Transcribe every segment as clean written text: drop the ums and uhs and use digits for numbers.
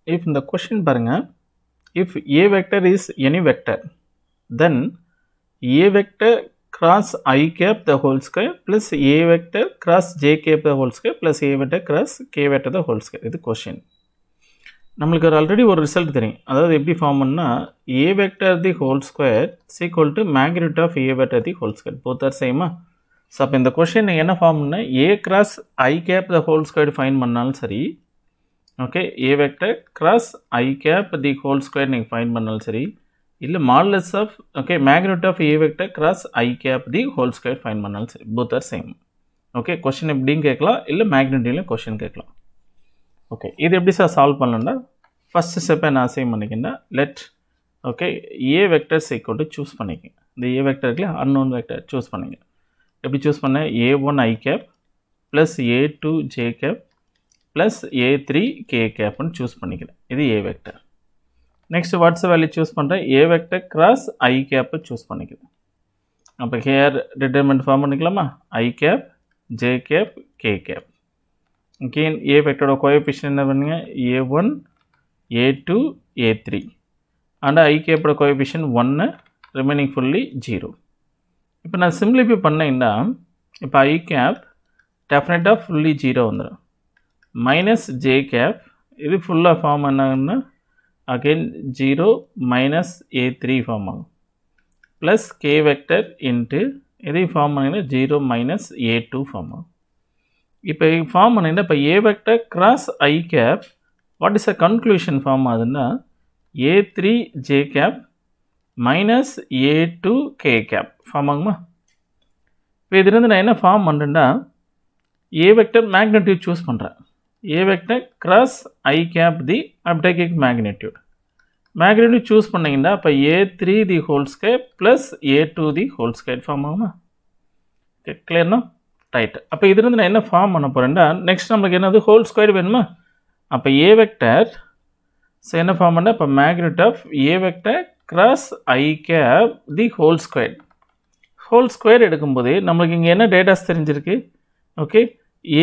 if இந்த question பாருங்க, if a vector is any vector, then a vector cross I cap the whole square plus a vector cross j cap the whole square plus a vector cross k vector the whole square. இது question. நம்மளுக்கு already ஒரு result தெரியும். அதாவது எப்படி form பண்ணா a vector the whole square is equal to magnitude of a vector the whole square. both are same. So அப்போ இந்த question நீங்கள் என்ன ஃபார்ம் பண்ணால் a cross I cap the whole square find பண்ணாலும் சரி, okay, a vector cross I cap the whole square நீங்கள் find பண்ணாலும் சரி, இல்லை modulus of okay magnitude of a vector cross I cap the whole square find பண்ணாலும் சரி, both are same. Okay, question எப்படின்னு கேட்கலாம், இல்லை மேக்னிட்யூட்லையும் கொஷின் கேட்கலாம். ஓகே, இது எப்படி சார் சால்வ் பண்ணலாம்னா ஃபஸ்ட் ஸ்டெப்பை நான் அசைன் பண்ணிக்கின்னா let okay a vector equal to choose பண்ணிக்கங்க. இந்த a vector இருக்குல்ல அன்னோன் வெக்டர் சூஸ் பண்ணிங்க. எப்படி சூஸ் பண்ண a1 I cap plus a2 j cap plus a3 k capன்னு சூஸ் பண்ணிக்கிறேன். இது a vector. Next what's value choose பண்ணுறேன், a vector cross I cap choose பண்ணிக்கிறேன். அப்போ ஹேர் டிட்டர்மெண்ட் ஃபார்ம் பண்ணிக்கலாமா, I cap j cap k cap. again a vector coefficient என்ன பண்ணுங்க, a1 a2 a3 and I cap coefficient 1, remaining fully 0. இப்போ நான் simplify பண்ணேன்னா இப்போ I cap டெஃபினட்டாக ஃபுல்லி 0 வந்துடும், மைனஸ் j cap இது ஃபுல்லாக ஃபார்ம் ஆனாங்கன்னா அகெயின் 0 மைனஸ் a3 ஃபார்ம் ஆகும், ப்ளஸ் k வெக்டர் இன்ட்டு இதையும் ஃபார்ம் பண்ணிங்கன்னா 0 மைனஸ் a2 ஃபார்ம் ஆகும். இப்போ ஃபார்ம் பண்ணிங்கன்னா இப்போ a vector cross I cap what is a conclusion form ஆகுதுன்னா a3 j cap minus a2 k cap form ஆகுமா. இப்போ இதுலேருந்து நான் என்ன ஃபார்ம் பண்ணுறேன்னா a வெக்டர் மேக்னிட்யூட் சூஸ் பண்ணுறேன், a vector cross I cap the அப்டேக்கிக் மேக்னிட்யூட் சூஸ் பண்ணிங்கன்னா இப்போ a3 the whole square plus a2 the whole square form ஆகுமா. ஓகே, கிளியர்னா ரைட். அப்போ இதுலேருந்து நான் என்ன ஃபார்ம் பண்ண போகிறேன்னா நெக்ஸ்ட் நம்மளுக்கு என்னது ஹோல் ஸ்கொயர் வேணுமா. அப்போ a வெக்டர் ஸோ என்ன ஃபார்ம் பண்ணால் இப்போ magnitude of a vector cross I cap the whole square எடுக்கும்போது நம்மளுக்கு இங்கே என்ன டேட்டாஸ் தெரிஞ்சிருக்கு, okay,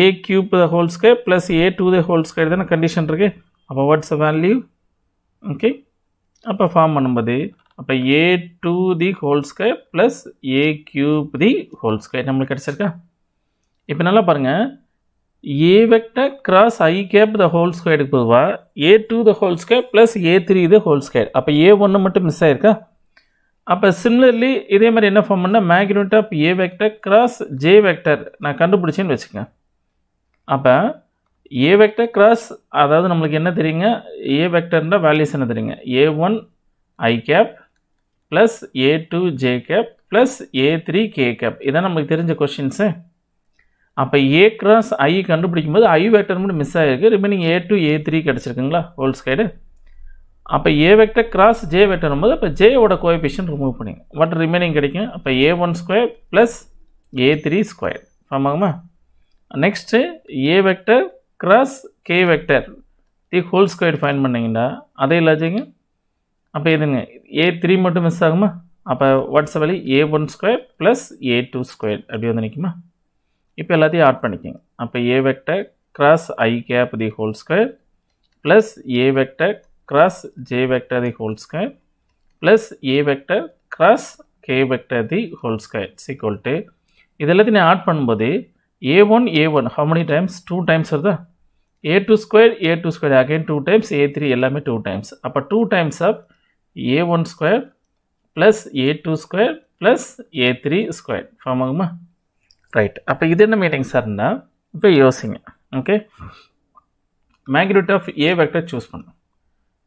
a cube the whole square plus a2 the whole square தானே கண்டிஷன் இருக்குது. அப்போ வாட்ஸ் வேல்யூ, ஓகே, அப்போ ஃபார்ம் பண்ணும்போது அப்போ a2 the whole square plus a cube the whole square நம்மளுக்கு கிடச்சிருக்கா. இப்போ நல்லா பாருங்கள், a vector cross I cap the whole ஸ்கொயருக்கு பொதுவாக a2 the whole square plus a3 the whole square, அப்போ a1 மட்டும் மிஸ் ஆயிருக்கா. அப்போ சிமிலர்லி இதே மாதிரி என்ன ஃபார்ம் பண்ணால் magnitude of a vector cross j vector நான் கண்டுபிடிச்சேன்னு வச்சுக்கேன். அப்போ a வெக்டர் கிராஸ் அதாவது நம்மளுக்கு என்ன தெரியுங்க, a வெக்டர்ன்ற வேல்யூஸ் என்ன தெரியுங்க, a1 I cap plus a2 j cap plus a3 k cap இதான் நம்மளுக்கு தெரிஞ்ச கொஷின்ஸு. அப்போ a கிராஸ் I கண்டுபிடிக்கும் போது I வெக்டர் மட்டும் மிஸ் ஆகிருக்கு, ரிமைனிங் a2 a3 கிடச்சிருக்குங்களா ஹோல் ஸ்கொயர். அப்போ a vector cross j vector போது அப்போ jயோட கோஎஃபிஷியன்ட் ரிமூவ் பண்ணிங்க, வாட் ரிமைனிங் கிடைக்கும், அப்போ a1 square plus a3 square form ஆகுமா. Next a vector cross k vector the whole square find பண்ணிங்கன்னா அதே இல்லாச்சிங்க. அப்போ எதுங்க a3 மட்டும் மிஸ் ஆகுமா, அப்போ watts value a1 square plus a2 square அப்படி வந்து நிற்குமா. இப்போ எல்லாத்தையும் ஆட் பண்ணிக்கோங்க. அப்போ a vector cross I cap the whole square plus a vector cross j vector the whole square plus a vector cross k vector the whole square equal to இது எல்லாத்தையும் நான் add பண்ணும்போது a1 how many times 2 times வருதா, a2 square again 2 times, a3 எல்லாமே 2 times, அப்போ 2 times of a1 square plus a2 square plus a3 square form ஆகுமா. Right, அப்போ இது என்ன மீனிங் சார்னா இப்போ யோசிங்க. Okay, magnitude of a vector choose பண்ணணும்.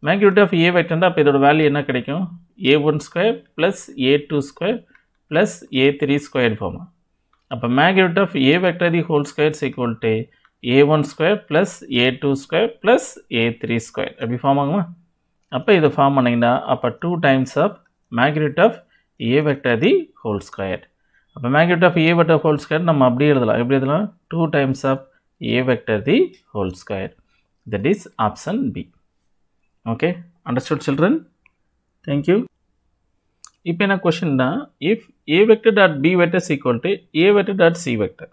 மேக்னிட்யூட் ஆஃப் a வெக்டர்னா அப்போ இதோட வேல்யூ என்ன கிடைக்கும், a1 square plus a2 square plus a3 square form. அப்போ magnitude of a vector the whole square equal to a1 square plus a2 square plus a3 square அப்படி form ஆகுமா. அப்போ இதை ஃபார்ம் பண்ணிங்கன்னா அப்போ 2 times of magnitude of a vector the whole square. அப்போ magnitude of a vector whole square நம்ம அப்படியே எழுதலாம், எப்படி எழுதலாம், 2 times of a vector the whole square. That is option B. Okay, understood children, thank you. இப்போ என்ன கொஷின் தான், if a vector dot b vector is equal to a vector dot c vector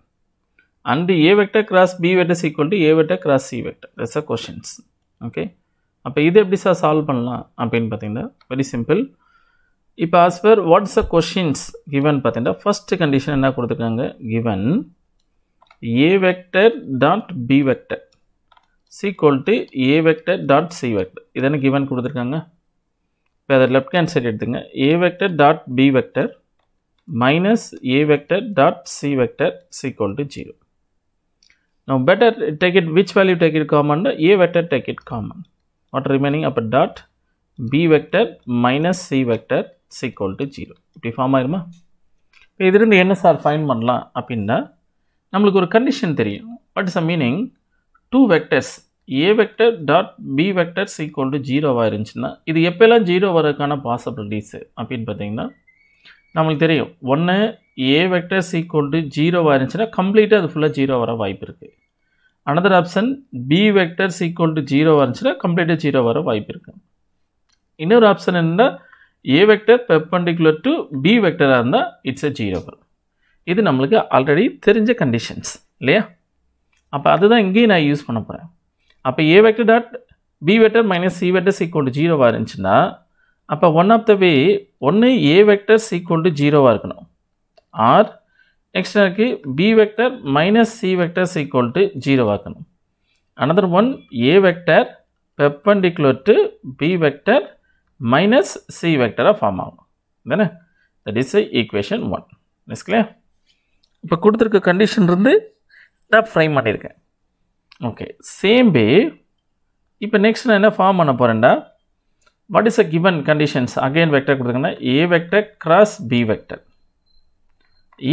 and a vector cross b vector is equal to a vector cross c vector, that's the questions. Okay, அப்போ இது எப்படி sir solve பண்ணலாம் அப்படின்னு பார்த்தீங்கன்னா very simple. இப்போ as per what's the questions given பார்த்தீங்கன்னா first condition என்ன கொடுத்துருக்காங்க, given a vector dot b vector is equal to a vector dot c vector. இதான given கொடுத்துருக்காங்க. இப்போ அதை லெஃப்ட் ஹேண்ட் சைடு எடுத்துங்க. a vector dot b vector minus a vector dot c vector is equal to 0. Now better take it, which value take it common? A vector take it common. What remaining? Up dot b vector minus c vector is equal to 0. இப்படி form ஆயிருமா? இப்போ இதிலிருந்து என்ன sir find பண்ணலாம் அப்படின்னா நம்மளுக்கு ஒரு condition தெரியும். What is the meaning? Two vectors a vector dot b vector is equal to 0 இருந்துச்சுன்னா இது எப்பெல்லாம் 0 வரதுக்கான பாசிபிலிட்டிஸ் அப்படின்னு பார்த்தீங்கன்னா நம்மளுக்கு தெரியும். ஒன்று a vector is equal to 0 இருந்துச்சுன்னா கம்ப்ளீட்டாக அது ஃபுல்லாக 0 வர வாய்ப்பு இருக்குது. another option b vector is equal to 0 இருந்துச்சுன்னா கம்ப்ளீட்டாக 0 வர வாய்ப்பு இருக்குது. இன்னொரு ஆப்ஷன் என்னன்னா a vector perpendicular to b vector இருந்தால் இட்ஸ் a 0 வரும். இது நம்மளுக்கு ஆல்ரெடி தெரிஞ்ச கண்டிஷன்ஸ் இல்லையா? அப்போ அதுதான் இங்கேயும் நான் யூஸ் பண்ண போகிறேன். அப்போ a vector dot b vector minus c vector is equal to 0 இருந்துச்சுன்னா அப்போ ஒன் ஆஃப் த வே ஒன்று a vector is equal to 0 இருக்கணும், ஆர் நெக்ஸ்ட் எனக்கு b vector minus c vector is equal to 0 இருக்கணும். another one a vector perpendicular to b vector minus c vector form ஆகும் தானே. That is equation 1. Is clear? இப்போ கொடுத்துருக்க condition இருந்து நான் ஃப்ரைம் பண்ணியிருக்கேன். ஓகே, சேம் வே இப்போ நெக்ஸ்ட் நான் என்ன ஃபார்ம் பண்ண போகிறேன்டா, what is a given conditions? Again vector கொடுத்துருங்கன்னா a vector cross b vector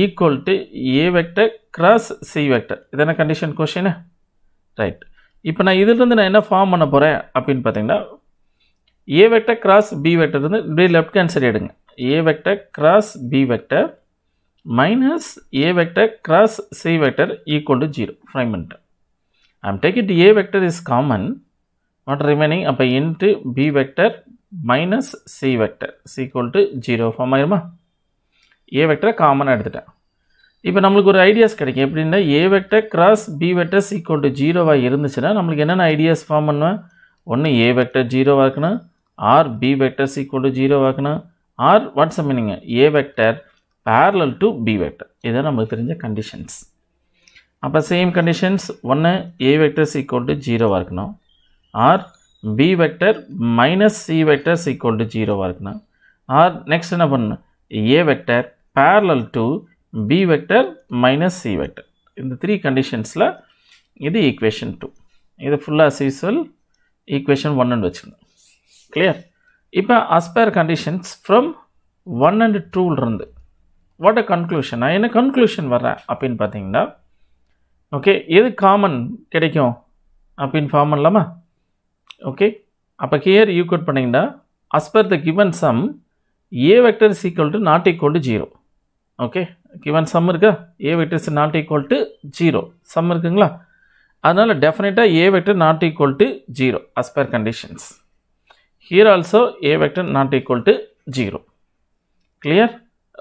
equal to a vector cross c vector. இதான கண்டிஷன் கொஸ்டின், ரைட்? இப்போ நான் இதிலிருந்து நான் என்ன ஃபார்ம் பண்ண போகிறேன் அப்படின்னு பார்த்தீங்கன்னா a vector cross b vector வந்து இப்படியே லெஃப்ட் ஹேண்ட் சைடு எடுங்க. a vector cross b vector minus a vector cross c vector equal to 0 ஃப்ரைம் பண்ணிட்டேன். I am taking a vector is common, what remaining அப்போ into b vector minus c vector is equal to 0 form ஆயிருமா? a vector காமனாக எடுத்துட்டேன். இப்போ நம்மளுக்கு ஒரு ideas கிடைக்கும். எப்படின்னா a vector cross b vector is equal to 0 இருந்துச்சுன்னா நம்மளுக்கு என்னென்ன ஐடியாஸ் ஃபார்ம் பண்ணுவேன்? ஒன்று a vector 0 இருக்கணும், or b vector is equal to 0 இருக்கணும், or what's meaning a vector parallel to b vector. இதான் நமக்கு தெரிஞ்ச கண்டிஷன்ஸ். அப்போ சேம் கண்டிஷன்ஸ், ஒன்று a vector is equal to 0 இருக்கணும், or b vector minus c vector is equal to 0 இருக்கணும், R next என்ன பண்ணணும் a vector parallel to b vector minus c vector. இந்த த்ரீ கண்டிஷன்ஸில் இது ஈக்குவேஷன் 2. இது ஃபுல்லாக as usual ஈக்குவேஷன் 1 வச்சுக்கணும். கிளியர்? இப்போ as per conditions from 1 and 2 இருந்து வாட் அ கன்க்ளூஷன், நான் என்ன கன்க்ளூஷன் வர்றேன் அப்படின்னு பார்த்தீங்கன்னா ஓகே எது காமன் கிடைக்கும் அப்படின்னு ஃபார்ம் பண்ணலாமா? ஓகே, அப்போ ஹியர் யூ கோட் பண்ணிங்கன்னா as per the given sum a vector is equal to not equal to 0. Okay, given sum இருக்கா? a vector is not equal to 0 sum இருக்குங்களா? அதனால் டெஃபினட்டாக a vector not equal to 0 as per conditions. Here also a vector not equal to 0. Clear?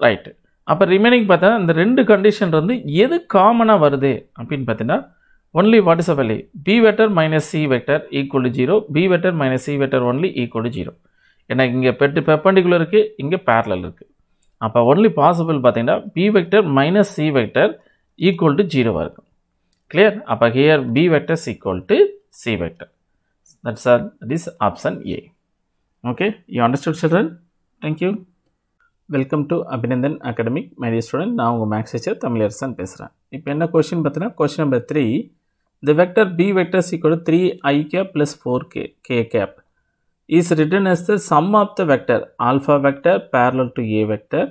Right. அப்போ remaining பார்த்தா இந்த ரெண்டு condition இருந்து எது காமனாக வருது அப்படின்னு பார்த்தீங்கன்னா only what is a value b vector minus c vector equal to 0, b vector minus c vector only equal to 0. ஏன்னா இங்கே பெர்பெண்டிகுலர் இருக்குது, இங்கே பேரலல் இருக்குது. அப்போ ஒன்லி பாசிபிள் பார்த்தீங்கன்னா b vector minus c vector equal to 0 இருக்கும். Clear? அப்போ here b vector is equal to c vector. That's all. That is option A. Okay, you understood children? Thank you. Welcome to Abhinandan Academic. My dear student, நான் உங்கள் maths teacher Tamilarasan பேசுகிறேன். இப்போ என்ன question பார்த்தீங்கன்னா question number 3, the vector b vector is equal to 3i cap plus 4k cap is written as the sum of the vector alpha vector parallel to a vector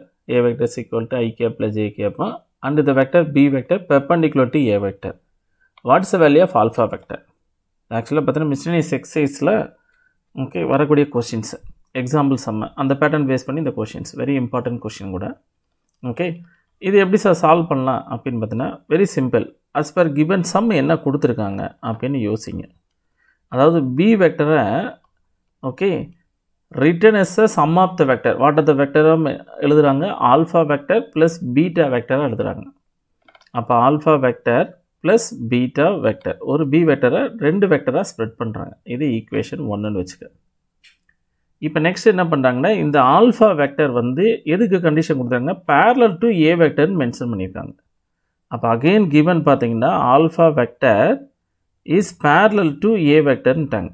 is equal to i cap plus j cap and the vector b vector perpendicular to a vector. What is the value of alpha vector? ஆக்சுவலாக பார்த்தீங்கன்னா மிஸ்டேனியஸ் எக்ஸசைஸில் okay வரக்கூடிய questions example சம்ம அந்த pattern base பண்ணி இந்த questions very important question கூட. Okay, இது எப்படி சார் சால்வ் பண்ணலாம் அப்படின்னு பார்த்தீங்கன்னா very simple. as per given sum என்ன கொடுத்துருக்காங்க அப்படின்னு யோசிங்க. அதாவது b வெக்டரை okay written as a sum of the vector. What are the வெக்டரும் எழுதுகிறாங்க ஆல்ஃபா வெக்டர் ப்ளஸ் பீட்டா வெக்டராக எழுதுகிறாங்க. அப்போ alpha vector plus beta vector. ஒரு பி வெக்டரை ரெண்டு வெக்டராக ஸ்ப்ரெட் பண்ணுறாங்க. இது ஈக்குவேஷன் 1ன்னு வச்சுக்க. இப்போ நெக்ஸ்ட் என்ன பண்ணுறாங்கன்னா, இந்த ஆல்ஃபா வெக்டர் வந்து எதுக்கு கண்டிஷன் கொடுத்தாங்கன்னா parallel to a வெக்டர்னு மென்ஷன் பண்ணியிருக்காங்க. அப்போ அகெயின் கிவன் பார்த்தீங்கன்னா alpha vector is parallel to a வெக்டர்ன்ட்டாங்க.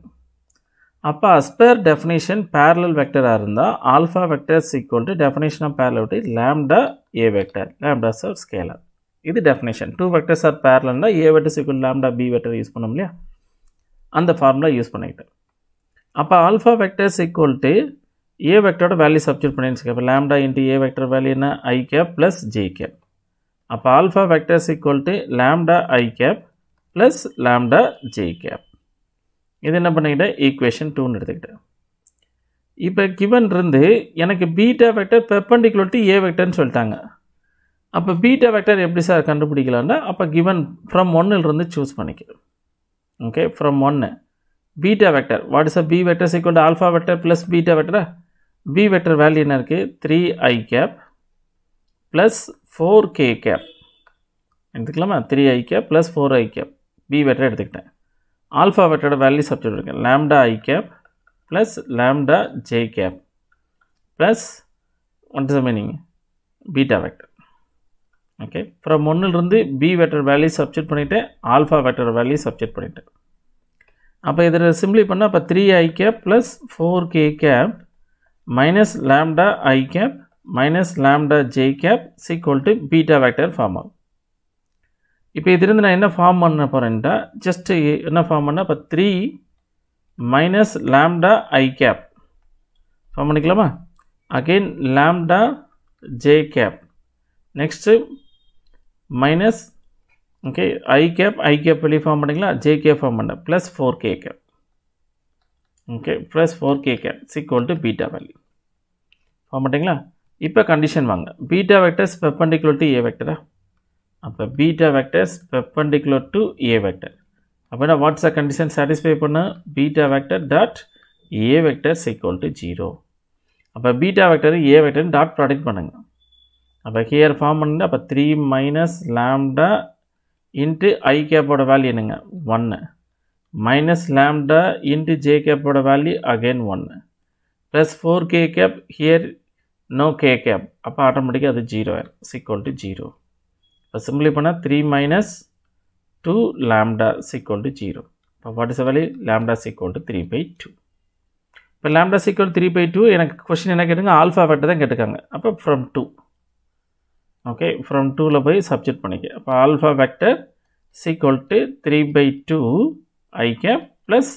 அப்போ as per definition parallel வெக்டராக இருந்தால் alpha vector is equal to definition of parallelity lambda a vector. lambda is a scalar. இது definition. Two vectors are parallel a vector is equal to lambda b vector use பண்ணோம் இல்லையா, அந்த formula use பண்ணிக்கிட்டேன். அப்போ alpha vector is equal to a வெக்டரோட value substitute பண்ணிட்டு இப்போ lambda into a vector value என்ன I cap plus j cap. அப்போ alpha vector is equal to lambda I cap plus lambda j cap. இது என்ன பண்ணிக்கிட்டேன், ஈக்குவேஷன் 2ன்னு எடுத்துக்கிட்டேன். இப்போ கிவன் இருந்து எனக்கு beta vector perpendicular to A வெக்டர்னு சொல்லிட்டாங்க. அப்போ பீட்டா வெக்டர் எப்படி சார் கண்டுபிடிக்கலாம்னா, அப்போ கிவன் ஃப்ரம் 1லிருந்து சூஸ் பண்ணிக்கிறோம். Okay, from 1 beta vector what is a B vector is equal to alpha vector plus beta வெக்டரா. பி வெக்டர் வேல்யூ என்ன இருக்குது, 3i cap plus 4k cap எடுத்துக்கலாமா. 3i cap plus 4i cap B vector எடுத்துக்கிட்டேன். Alpha வெக்டரோட value substitute இருக்கேன், lambda I cap plus lambda j cap plus what is the meaning beta vector. Okay, from 1லிருந்து B vector value substitute பண்ணிவிட்டேன், alpha vector value substitute பண்ணிவிட்டேன். அப்போ இதில் simply பண்ணால் அப்போ 3i cap plus 4k cap minus lambda I cap minus lambda j cap is equal to beta vector form ஆகும். இப்போ இதிலிருந்து நான் என்ன ஃபார்ம் பண்ண போகிறேன்ட்டா, ஜஸ்ட்டு என்ன ஃபார்ம் பண்ணால் இப்போ 3 minus lambda I cap form பண்ணிக்கலாமா. Again lambda j cap next minus okay I cap வெளியே ஃபார்ம் பண்ணிக்கலாம், j cap ஃபார்ம் பண்ண plus 4k cap. Okay, plus 4k cap is equal to beta value form பண்ணிங்களா. இப்போ condition வாங்க, beta vectors perpendicular to A வெக்டரா. அப்போ beta vectors perpendicular to A vector. அப்படின்னா what's a condition satisfy பண்ண, beta vector dot A vector is equal to 0. அப்போ beta vector A vector dot product பண்ணுங்க. அப்போ ஹியர் ஃபார்ம் பண்ணுங்க. அப்போ 3 minus lambda into I கேப்போட வேல்யூ என்னங்க 1 minus lambda into j கேப்போட value again 1 plus 4k cap here no k cap. அப்போ ஆட்டோமேட்டிக்காக அது 0 இஸ் ஈக்குவல் டு 0. இப்போ சிம்பிளி பண்ணால் 3 minus 2 lambda is equal to 0. இப்போ what is value, lambda is equal to 3/2. இப்போ lambda is equal to 3/2. எனக்கு question என்ன கேட்டுங்க, ஆல்ஃபா வெக்டர் தான் கேட்டுக்காங்க. அப்போ ஃப்ரம் 2 ஓகே, ஃப்ரம் 2ல் போய் சப்ஸ்டிட்யூட் பண்ணிக்க. அப்போ alpha vector is equal to 3/2 I cap plus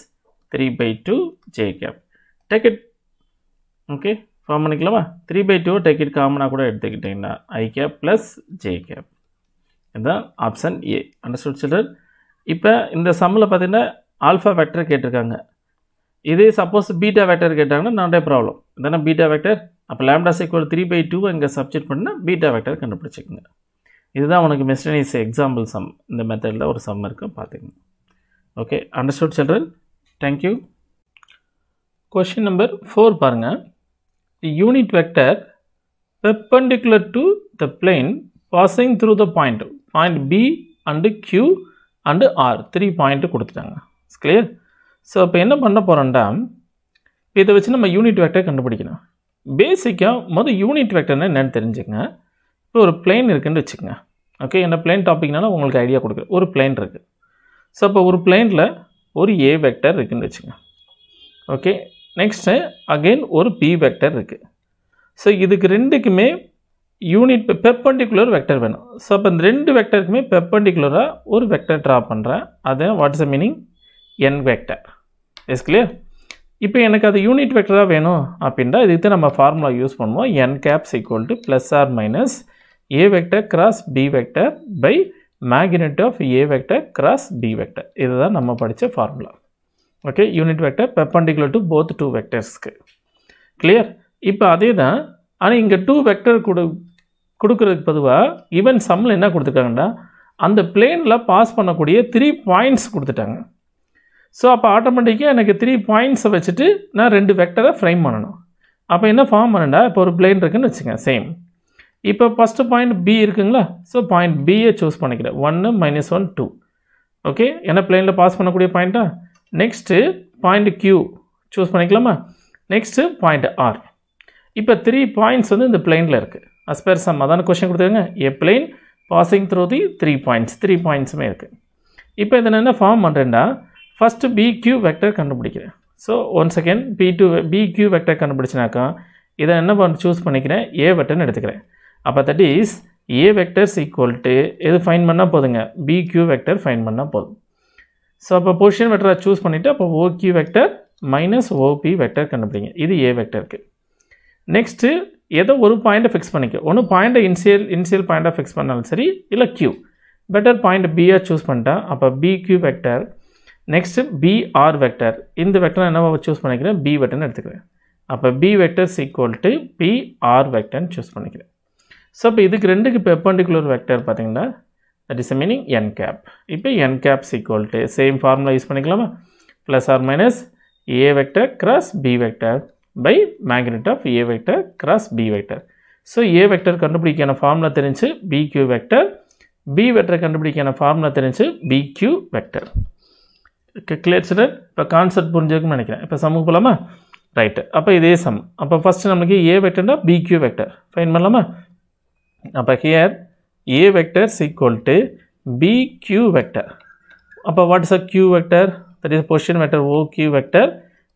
3/2 j cap. Take it okay form பண்ணிக்கலாமா. 3/2 டேக் இட் காமனாக கூட எடுத்துக்கிட்டிங்கன்னா I cap plus j cap. இதுதான் ஆப்ஷன் ஏ. Understood children. இப்போ இந்த சம்மில் பார்த்தீங்கன்னா ஆல்ஃபா வெக்டர் கேட்டிருக்காங்க. இதே சப்போஸ் பீட்டா வெக்டர் கேட்டாங்கன்னா நாட்டே ப்ராப்ளம். இதனால் பீட்டா வெக்டர் அப்போ lambda is equal to 3/2 இங்கே சப்ஸ்டிட்யூட் பண்ணால் பீட்டா வெக்டர் கண்டுபிடிச்சிக்கோங்க. இதுதான் உனக்கு மிஸ்டேனியஸ் எக்ஸாம்பிள் சம். இந்த மெத்தடில் ஒரு சம் இருக்குது பார்த்துக்கோங்க. Okay, understood children. Thank you. Question number 4 பாருங்கள். Unit vector perpendicular to the plane passing through the point B and Q and R 3 point கொடுத்துட்டாங்க. கிளியர். ஸோ இப்போ என்ன பண்ண போகிறோம்டா, இதை வச்சு நம்ம யூனிட் வெக்டர் கண்டுபிடிக்கணும். பேசிக்காக யூனிட் வெக்டர்னு என்னென்னு தெரிஞ்சுக்கங்க. இப்போ ஒரு பிளேன் இருக்குதுன்னு வச்சுக்கோங்க. ஓகே, என்ன பிளேன் டாபிக்னால உங்களுக்கு ஐடியா கொடுக்குறேன். ஒரு பிளேன் இருக்குது. ஸோ இப்போ ஒரு பிளேனில் ஒரு ஏ வெக்டர் இருக்குதுன்னு வச்சுக்கோங்க. ஓகே, நெக்ஸ்ட்டு அகெயின் ஒரு பி வெக்டர் இருக்குது. ஸோ இதுக்கு ரெண்டுக்குமே யூனிட் பெர்பெண்டிகுலர் வெக்டர் வேணும். ஸோ அப்போ இந்த ரெண்டு வெக்டருக்குமே பெர்பெண்டிகுலராக ஒரு வெக்டர் ட்ரா பண்ணுறேன். அது what is the meaning, N vector. Yes clear. இப்போ எனக்கு அது யூனிட் வெக்டராக வேணும் அப்படின்னா இதுக்கு நம்ம ஃபார்முலா யூஸ் பண்ணுவோம். N caps equal to plus or minus A vector cross B vector by magnitude of A vector cross B vector. இதுதான் நம்ம படித்த formula. Okay, unit vector perpendicular to both 2 வெக்டர்ஸ்க்கு. கிளியர். இப்போ அதே தான், ஆனால் இங்கே 2 வெக்டர் கொடுக்குறதுக்கு பொதுவாக ஈவன் சம்மில் என்ன கொடுத்துருக்காங்கன்னா அந்த பிளேனில் பாஸ் பண்ணக்கூடிய 3 பாயிண்ட்ஸ் கொடுத்துட்டாங்க. ஸோ அப்போ ஆட்டோமேட்டிக்காக எனக்கு 3 பாயிண்ட்ஸை வச்சுட்டு நான் 2 வெக்டரை ஃப்ரேம் பண்ணணும். அப்போ என்ன ஃபார்ம் பண்ணண்டா, இப்போ ஒரு பிளேன் இருக்குன்னு வச்சுங்க. சேம் இப்போ ஃபர்ஸ்ட் பாயிண்ட் B இருக்குங்களா ஸோ பாயிண்ட் Bயை சூஸ் பண்ணிக்கிறேன் 1 -1 2 ஓகே ஏன்னா பிளேனில் பாஸ் பண்ணக்கூடிய பாயிண்ட்டா நெக்ஸ்ட்டு பாயிண்ட் Q சூஸ் பண்ணிக்கலாமா நெக்ஸ்ட்டு பாயிண்ட் R இப்போ 3 பாயிண்ட்ஸ் வந்து இந்த பிளேனில் இருக்குது as per sum அதான கொஸ்டின் கொடுத்துருங்க a plane passing through the 3 பாயிண்ட்ஸுமே இருக்குது இப்போ இதை நான் என்ன ஃபார்ம் பண்ணுறேன்னா ஃபஸ்ட்டு BQ வெக்டர் கண்டுபிடிக்கிறேன் so once again BQ vector கண்டுபிடிச்சினாக்கா இதை என்ன பண்ண சூஸ் பண்ணிக்கிறேன் A வெக்டர்னு எடுத்துக்கிறேன் அப்போ that is A vectors equal to எது ஃபைன் பண்ணால் போதுங்க BQ வெக்டர் ஃபைன் பண்ணால் போதும் ஸோ அப்போ பொசிஷன் வெக்டரை சூஸ் பண்ணிவிட்டு அப்போ OQ vector minus OP vector கண்டுபிடிங்க இது A வெக்டருக்கு நெக்ஸ்ட்டு ஏதோ ஒரு பாயிண்ட்டை ஃபிக்ஸ் பண்ணிக்க ஒன்று பாயிண்ட்டை இனிஷியல் பாயிண்ட்டாக ஃபிக்ஸ் பண்ணாலும் சரி இல்லை Q பெட்டர் பாயிண்ட் Bயை சூஸ் பண்ணிட்டேன் அப்போ BQ vector next BR vector இந்த வெக்டர் என்ன சூஸ் பண்ணிக்கிறேன் B வெக்டர்னு எடுத்துக்கிறேன் அப்போ B vectors equal to PR வெக்டர்னு சூஸ் பண்ணிக்கிறேன் ஸோ இப்போ இதுக்கு ரெண்டுக்கு பெர்பெண்டிகுலர் வெக்டர் பார்த்தீங்கன்னா that is meaning n cap இப்போ n cap equal to same formula use பண்ணிக்கலாமா plus or minus A vector cross B vector by magnitude of A vector cross B vector. So A vector கண்டுபிடிக்கான formula தெரிஞ்சு BQ vector, B vector கண்டுபிடிக்கான formula தெரிஞ்சு BQ vector. Clear student இப்போ concept புரிஞ்சிருக்குன்னு நினைக்கிறேன் இப்போ சம்முக்கு போகலாமா ரைட்டு அப்போ இதே சம் அப்போ ஃபஸ்ட்டு நம்மளுக்கு A வெக்டர்னா BQ வெக்டர் ஃபைன் பண்ணலாமா அப்போ here A vector equal to BQ vector அப்போ what is a Q vector that is position vector OQ வெக்டர்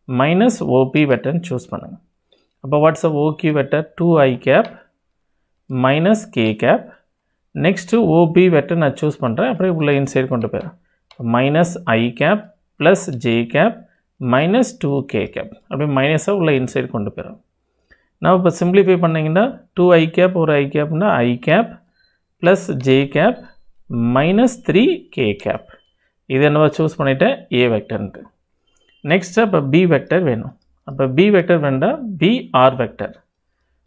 minus OP vector choose பண்ணுங்க அப்போ what's the OQ vector 2i cap minus k cap next OP vector நான் choose பண்ணுறேன் அப்படியே உள்ள inside கொண்டு போயிடும் minus i cap plus j cap minus 2k cap அப்படியே மைனஸாக உள்ள inside கொண்டு போயிடும் நான் இப்போ simplify பண்ணிங்கன்னா 2i cap ஒரு i capனா i cap plus j cap minus 3k cap இது என்னவா choose பண்ணிட்டேன் A vectorன்ட்டு next அப்போ B vector வேணும் அப்போ B vector வேண்டாம் BR vector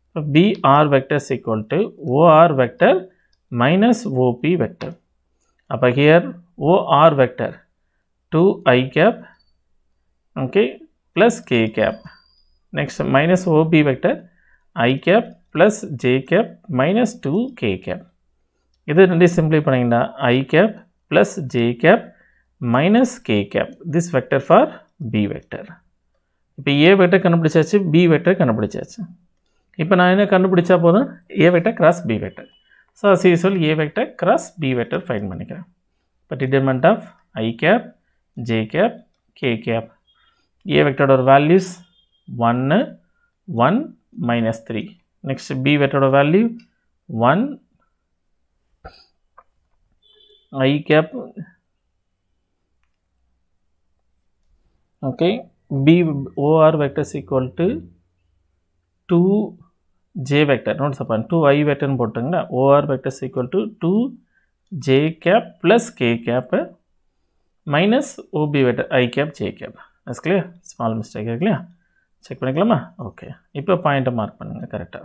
இப்போ BR vector is equal to OR vector minus OP vector அப்போ here OR vector 2i cap okay plus k cap next minus OP vector i cap plus j cap minus 2k cap இது ரெண்டு சிம்பிளை பண்ணிங்கன்னா i cap plus j cap minus k cap this vector for B vector இப்போ A vector கண்டுபிடிச்சாச்சு B vector கண்டுபிடிச்சாச்சு இப்போ நான் என்ன கண்டுபிடிச்சா போதும் A vector cross B vector so as usual A vector cross B vector find பண்ணிக்கிறேன் இப்போ determinant of I cap J cap K cap A vector ஓட values 1 1 minus 3 next B vector ஓட value 1 I cap okay B OR vector is equal to 2 J vector notice upon 2 I vector போட்டுங்க OR vector is equal to 2 J cap plus K cap minus OB vector I cap J cap is clear small mistake clear check பண்ணிக்கலாமா okay இப்போ point mark பண்ணுங்க கரெக்ட்டா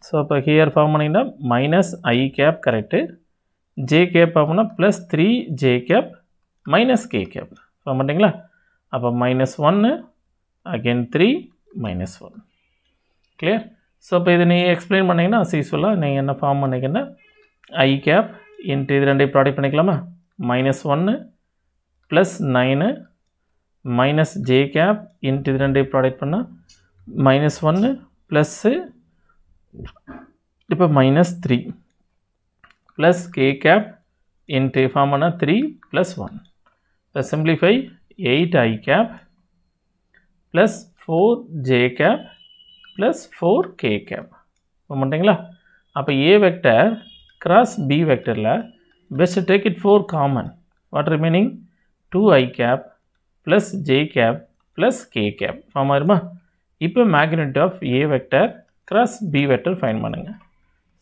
so அப்போ here form பண்ணிங்கன்னா minus I cap correct J cap ஆகும்னா plus 3 J cap minus K cap form பண்ணிங்களா அப்போ minus 1 again 3 minus 1 clear so இப்போ இதை நீங்கள் எக்ஸ்பிளைன் பண்ணிங்கன்னா யூஸ்வலாக நீங்கள் என்ன ஃபார்ம் பண்ணிங்கன்னா I cap இன்ட்டு இது ரெண்டையும் ப்ராடக்ட் பண்ணிக்கலாமா minus 1 plus 9 minus J cap into இது ரெண்டையும் ப்ராடக்ட் பண்ணால் minus 1 plus இப்போ minus 3 plus K cap into form பண்ணால் 3 plus 1 இப்போ simplify 8 I cap plus 4 J cap plus 4 K cap பண்ணிட்டீங்களா அப்போ A vector cross B vectorல best take it 4 common what remaining 2 I cap plus J cap plus K cap form ஆயிருமா இப்போ magnitude of A vector cross B vector find பண்ணுங்க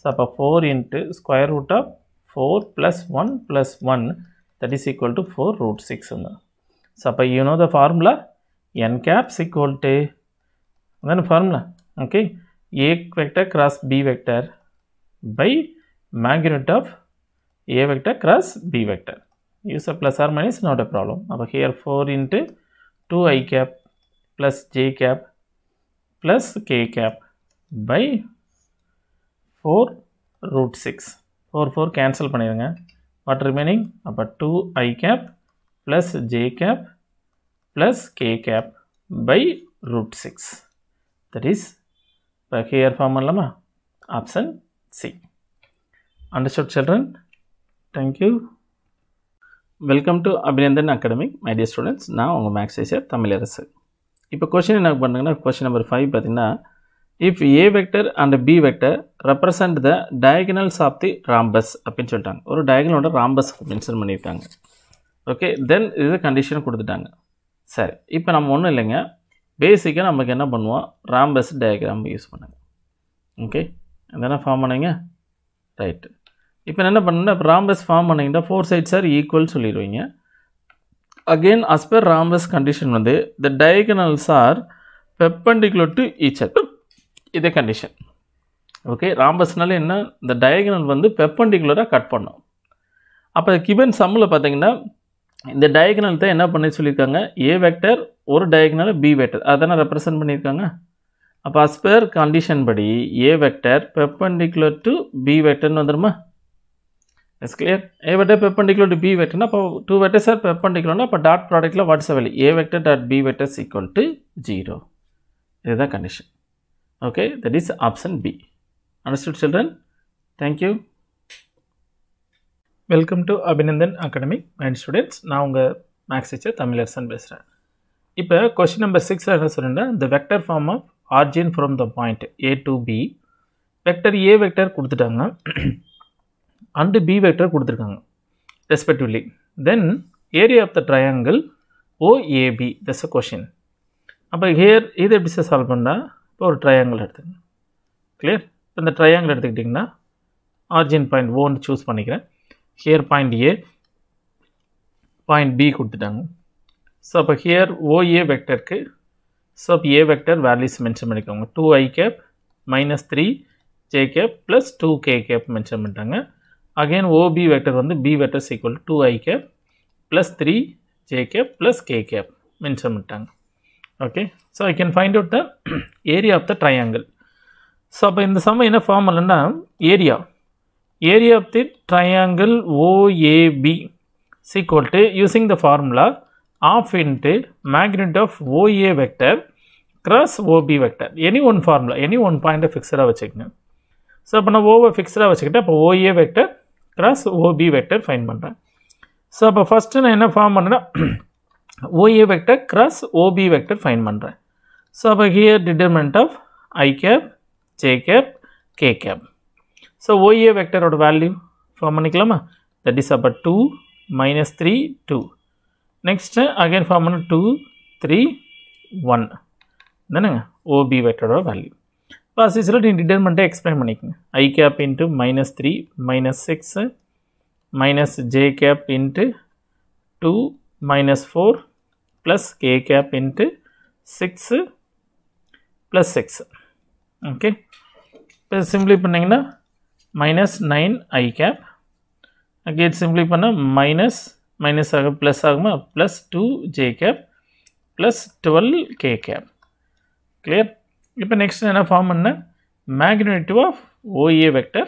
so அப்போ 4 into square root of 4 plus 1 plus 1 that is equal to 4 root 6 so you know the formula n cap is equal to then formula okay A vector cross B vector by magnitude of A vector cross B vector use a plus or minus not a problem over here 4 into 2 I cap plus J cap plus K cap by 4 root 6. 4 cancel பண்ணிடுங்க. What remaining? அப்போ 2i cap plus j cap plus k cap by root 6. That is, here form பண்ணலாமா? Option C. Understood children? Thank you. Welcome to Abhinandan Academic, my dear students. நான் உங்கள் maths teacher Tamilarasu. இப்போ question என்ன பண்ணுங்கன்னா, question number 5 பார்த்தீங்கன்னா, if a vector and b vector represent the diagonals of the rhombus அப்படின்னு சொல்லிட்டாங்க. ஒரு டயகனலோட rhombus மென்ஷன் பண்ணியிருக்காங்க. ஓகே, தென் இது கண்டிஷன் கொடுத்துட்டாங்க. சரி, இப்போ நம்ம ஒன்றும் இல்லைங்க, பேசிக்காக நமக்கு என்ன பண்ணுவோம், rhombus டயக்ராம் யூஸ் பண்ணுங்க. ஓகே, இதென்ன ஃபார்ம் பண்ணுங்க. ரைட்டு, இப்போ என்ன பண்ணுன்னா, இப்போ rhombus ஃபார்ம் பண்ணிங்கன்னா 4 sides are equal சொல்லிடுவீங்க. Again, as per rhombus condition வந்து, the diagonals are perpendicular to each other. இது கண்டிஷன். ஓகே, ராம்பஸ்னால என்ன, இந்த டயகனல் வந்து பெர்பெண்டிகுலராக கட் பண்ணோம். அப்போ கிவன் சம்மில் பார்த்தீங்கன்னா, இந்த டயகனல் தான் என்ன பண்ணி சொல்லியிருக்காங்க, ஏ வெக்டர் ஒரு டயகனல் பி வெக்டர் அதானே ரெப்ரசன்ட் பண்ணியிருக்காங்க. அப்போ as per கண்டிஷன் படி A vector perpendicular to B வெக்டர்னு வந்துடுமா? It's clear. A vector perpendicular to B வெக்டர்னா அப்போ 2 வெக்டர்ஸ் ஆர் பெர்பெண்டிகுலர்னா அப்போ டாட் ப்ராடக்ட்டில் what's value, A vector dot B vector is equal to 0. இதுதான் condition. Okay, that is option B. Understood children? Thank you. Welcome to Abhinandan Academy, my students. நான் உங்கள் maths teacher Tamilarasan பேசுகிறேன். இப்போ question number 6 என்ன சொல்லுன்னா, the vector form of origin from the point A to B, vector A vector கொடுத்துட்டாங்க and B vector கொடுத்துருக்காங்க respectively. Then area of the triangle OAB, that's a question. அப்போ here இது எப்படி solve பண்ணால், இப்போ ஒரு triangle எடுத்துங்க. கிளியர். இந்த ட்ரையாங்கிள் எடுத்துக்கிட்டிங்கன்னா ஆரிஜின் பாயிண்ட் ஓன்னு சூஸ் பண்ணிக்கிறேன். Here point A, point B கொடுத்துட்டாங்க. ஸோ அப்போ ஹியர் ஓஏ வெக்டருக்கு, ஸோ அப்போ ஏ வெக்டர் வேல்யூஸ் மென்ஷன் பண்ணிக்கோங்க. 2i cap minus 3j cap plus 2k cap mention பண்ணிட்டாங்க. அகெயின் ஓபி வெக்டர் வந்து B vector equal 2i cap plus 3j cap plus k cap mention பண்ணிட்டாங்க. Okay, so I can find out the area of the triangle. So அப்போ இந்த some என்ன form இல்லைன்னா, area of the triangle OAB is equal to, using the formula, half into magnitude of OA vector cross OB vector. Any one formula, any one point ஃபிக்ஸடாக வச்சுக்கங்க. So அப்போ நான் ஓவை ஃபிக்ஸடாக வச்சுக்கிட்டேன். அப்போ OA vector cross OB vector fine பண்ணுறேன். So அப்போ first நான் என்ன form பண்ணுறேன்னா, OA vector cross OB vector find பண்ணுறேன். ஸோ அப்போ here determinant of I cap, J cap, K cap. So OA vector ஓட வேல்யூ ஃபார்ம் பண்ணிக்கலாமா? that is அப்போ 2 minus 3 2. நெக்ஸ்ட்டு அகைன் ஃபார்ம் பண்ண 2 3 1 தானேங்க OB vector ஓட வேல்யூ. இப்போ அசிஸில் நீ டிட்டர்மெண்ட்டை எக்ஸ்பிளைன் பண்ணிக்கோங்க. I cap into minus 3 minus 6 minus J cap into 2 minus 4 plus k cap into 6 plus 6. Okay, இப்போ சிம்பிளி பண்ணிங்கன்னா minus 9i cap, again simply பண்ண minus ஆக plus ஆகுமா, plus 2j cap plus 12k cap. clear. இப்போ next என்ன form பண்ண, magnitude of OA vector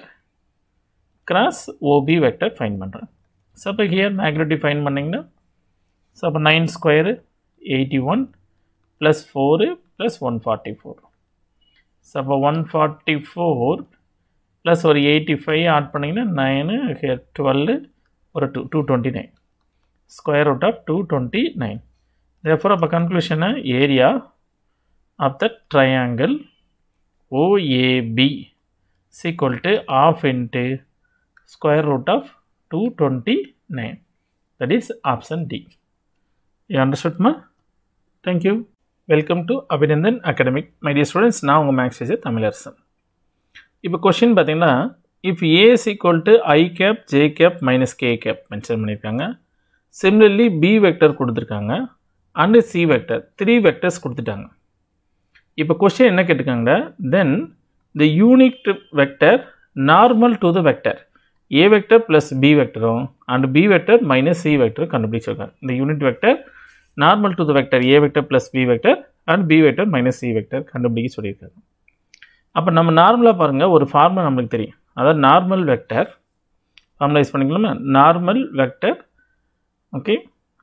cross OB vector fine பண்ணுறேன். So அப்போ ஹியர் magnitude ஃபைன் பண்ணிங்கன்னா, ஸோ அப்போ 9 ஸ்கொயரு 81 ப்ளஸ் 4 ப்ளஸ் 144. ஸோ அப்போ 144 ப்ளஸ் ஒரு 85 ஆட் பண்ணிங்கன்னா 9 ஹியர் 12 ஒரு 229 ஸ்கொயர் ரூட் ஆஃப் 229. therefore அப்போ கன்க்ளூஷனை area of the triangle OAB is equal to half into square root of 229. that is option D. You understood ma? Thank you. Welcome to Abhinandan Academic, my dear students. நான் உங்கள் maths teacher Tamilarasan. இப்போ question பார்த்தீங்கன்னா, if A is equal to I cap J cap minus K cap mention பண்ணியிருக்காங்க. Similarly B vector கொடுத்துருக்காங்க and C vector 3 vectors கொடுத்துட்டாங்க. இப்போ question என்ன கேட்டுருக்காங்க, then the unit vector normal to the vector A vector plus B vector and B vector minus C vector கண்டுபிடிச்சிருக்காங்க. இந்த unit vector normal to the vector A vector plus B vector and B vector minus C vector கண்டுபிடிக்க சொல்லியிருக்காங்க. அப்போ நம்ம நார்மலாக பாருங்கள் ஒரு formula நம்மளுக்கு தெரியும். அதாவது நார்மல் வெக்டர் ஃபார்முலா யூஸ் பண்ணிக்கலாமா? நார்மல் வெக்டர் ஓகே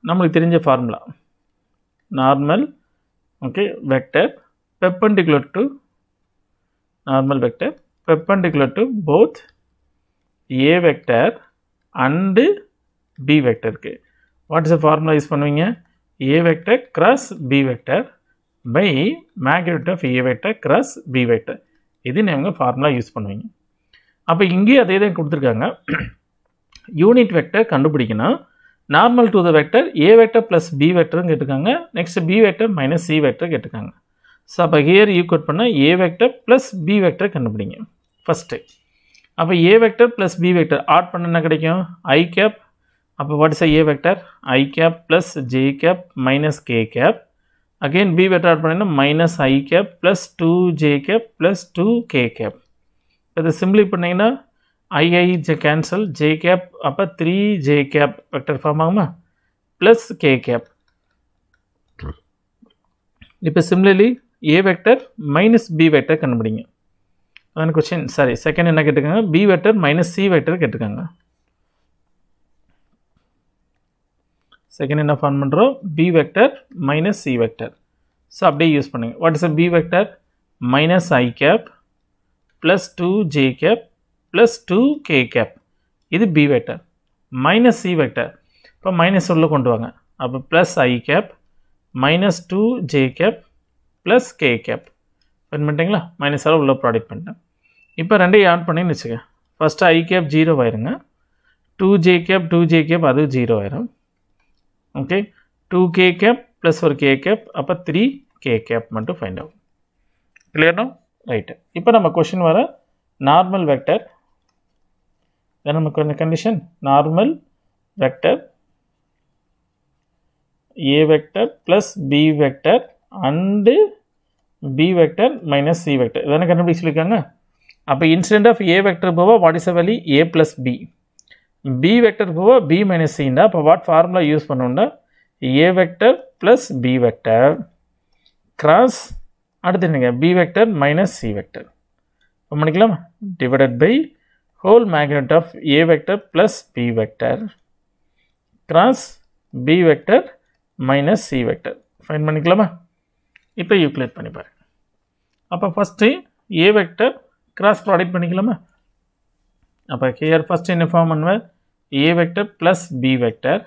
நம்மளுக்கு தெரிஞ்ச formula normal okay vector perpendicular to normal vector perpendicular to both A vector and B vector. What is the formula use பண்ணுவீங்க? A vector cross B vector by magnitude of A vector cross B vector. இது நீங்கள் formula use பண்ணுவீங்க. அப்போ இங்கே அதே தான் கொடுத்துருக்காங்க. Unit vector கண்டுபிடிக்கணும். Normal to the vector A vector plus B vector கேட்டிருக்காங்க. Next B vector minus C vector கேட்டிருக்காங்க. ஸோ அப்போ ஹியர் ஈக்குவல் பண்ணால் A vector plus B vector கண்டுபிடிங்க ஃபஸ்ட்டு. அப்போ A vector plus B vector add பண்ண என்ன கிடைக்கும்? I cap. அப்போ what is A vector? I cap plus J cap minus K cap. Again B vector add பண்ணினா minus I cap plus 2J cap plus 2K cap. இதை simply பண்ணிங்கன்னா I cancel J cap அப்போ 3J cap vector form ஆகுமா plus K cap. இப்போ similarly A vector minus B vector கண்டுபிடிங்க. அதான் question. Sorry second என்ன கேட்டிருக்காங்க? B vector minus C vector கேட்டிருக்காங்க. செகண்ட் என்ன ஃபார்ம் பண்ணுறோம்? B vector minus C vector. So அப்படியே யூஸ் பண்ணுங்க. What is a B vector? minus I cap plus 2J cap plus 2K cap. இது B vector. minus C vector. இப்போ minus உள்ள கொண்டு வாங்க. அப்போ plus I cap minus 2J cap plus K cap. பண்ணிட்டீங்களா? மைனஸால் உள்ள ப்ராடக்ட் பண்ணிட்டேன். இப்போ ரெண்டையும் ஆட் பண்ணின்னு வச்சுக்க. ஃபஸ்ட்டு I cap 0 ஆயிருங்க. 2J cap அது 0 ஆயிரும். ஓகே 2K cap ப்ளஸ் ஒரு K cap அப்போ 3K cap மட்டும் ஃபைண்ட் ஆகும். கிளியர்னா? ரைட்டு. இப்போ நம்ம கொஷின் வர நார்மல் வெக்டர் நமக்கு condition normal vector A vector plus B vector and B vector minus C vector. இதான கண்டுபிடிச்சிருக்காங்க. அப்போ இன்சிடென்ட் ஆஃப் A vector போவா what is a value? A plus B. B vector போவா B minus C. அப்போ what formula use பண்ணுவோம்னா A vector plus B vector cross அடுத்து என்னங்க B vector minus C vector. பண்ணிக்கலாம் divided by whole magnitude of A vector plus B vector cross B vector minus C vector. Find பண்ணிக்கலாமா? இப்போ Euclid பண்ணி பாருங்க. அப்போ first A vector cross product பண்ணிக்கலாமா? அப்போ ஹியர் ஃபஸ்ட்டு என்ன ஃபார்ம் பண்ணுவேன்? A vector plus B vector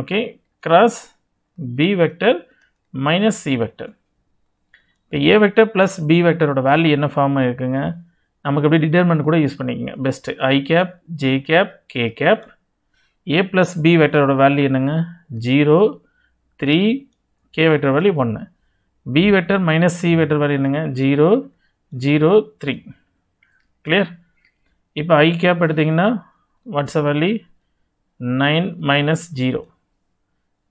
okay cross B vector minus C vector. இப்போ A vector plus B vectorோட வேல்யூ என்ன ஃபார்ம் இருக்குங்க? நமக்கு எப்படி டிட்டர்மெண்ட் கூட யூஸ் பண்ணிக்கோங்க best. I cap J cap K cap. A plus B vectorோட வேல்யூ என்னங்க? 0 3 K vector value 1. B vector minus C vector value என்னங்க? 0 0 3. கிளியர்? இப்போ I cap எடுத்திங்கன்னா what's a value? 9 minus 0.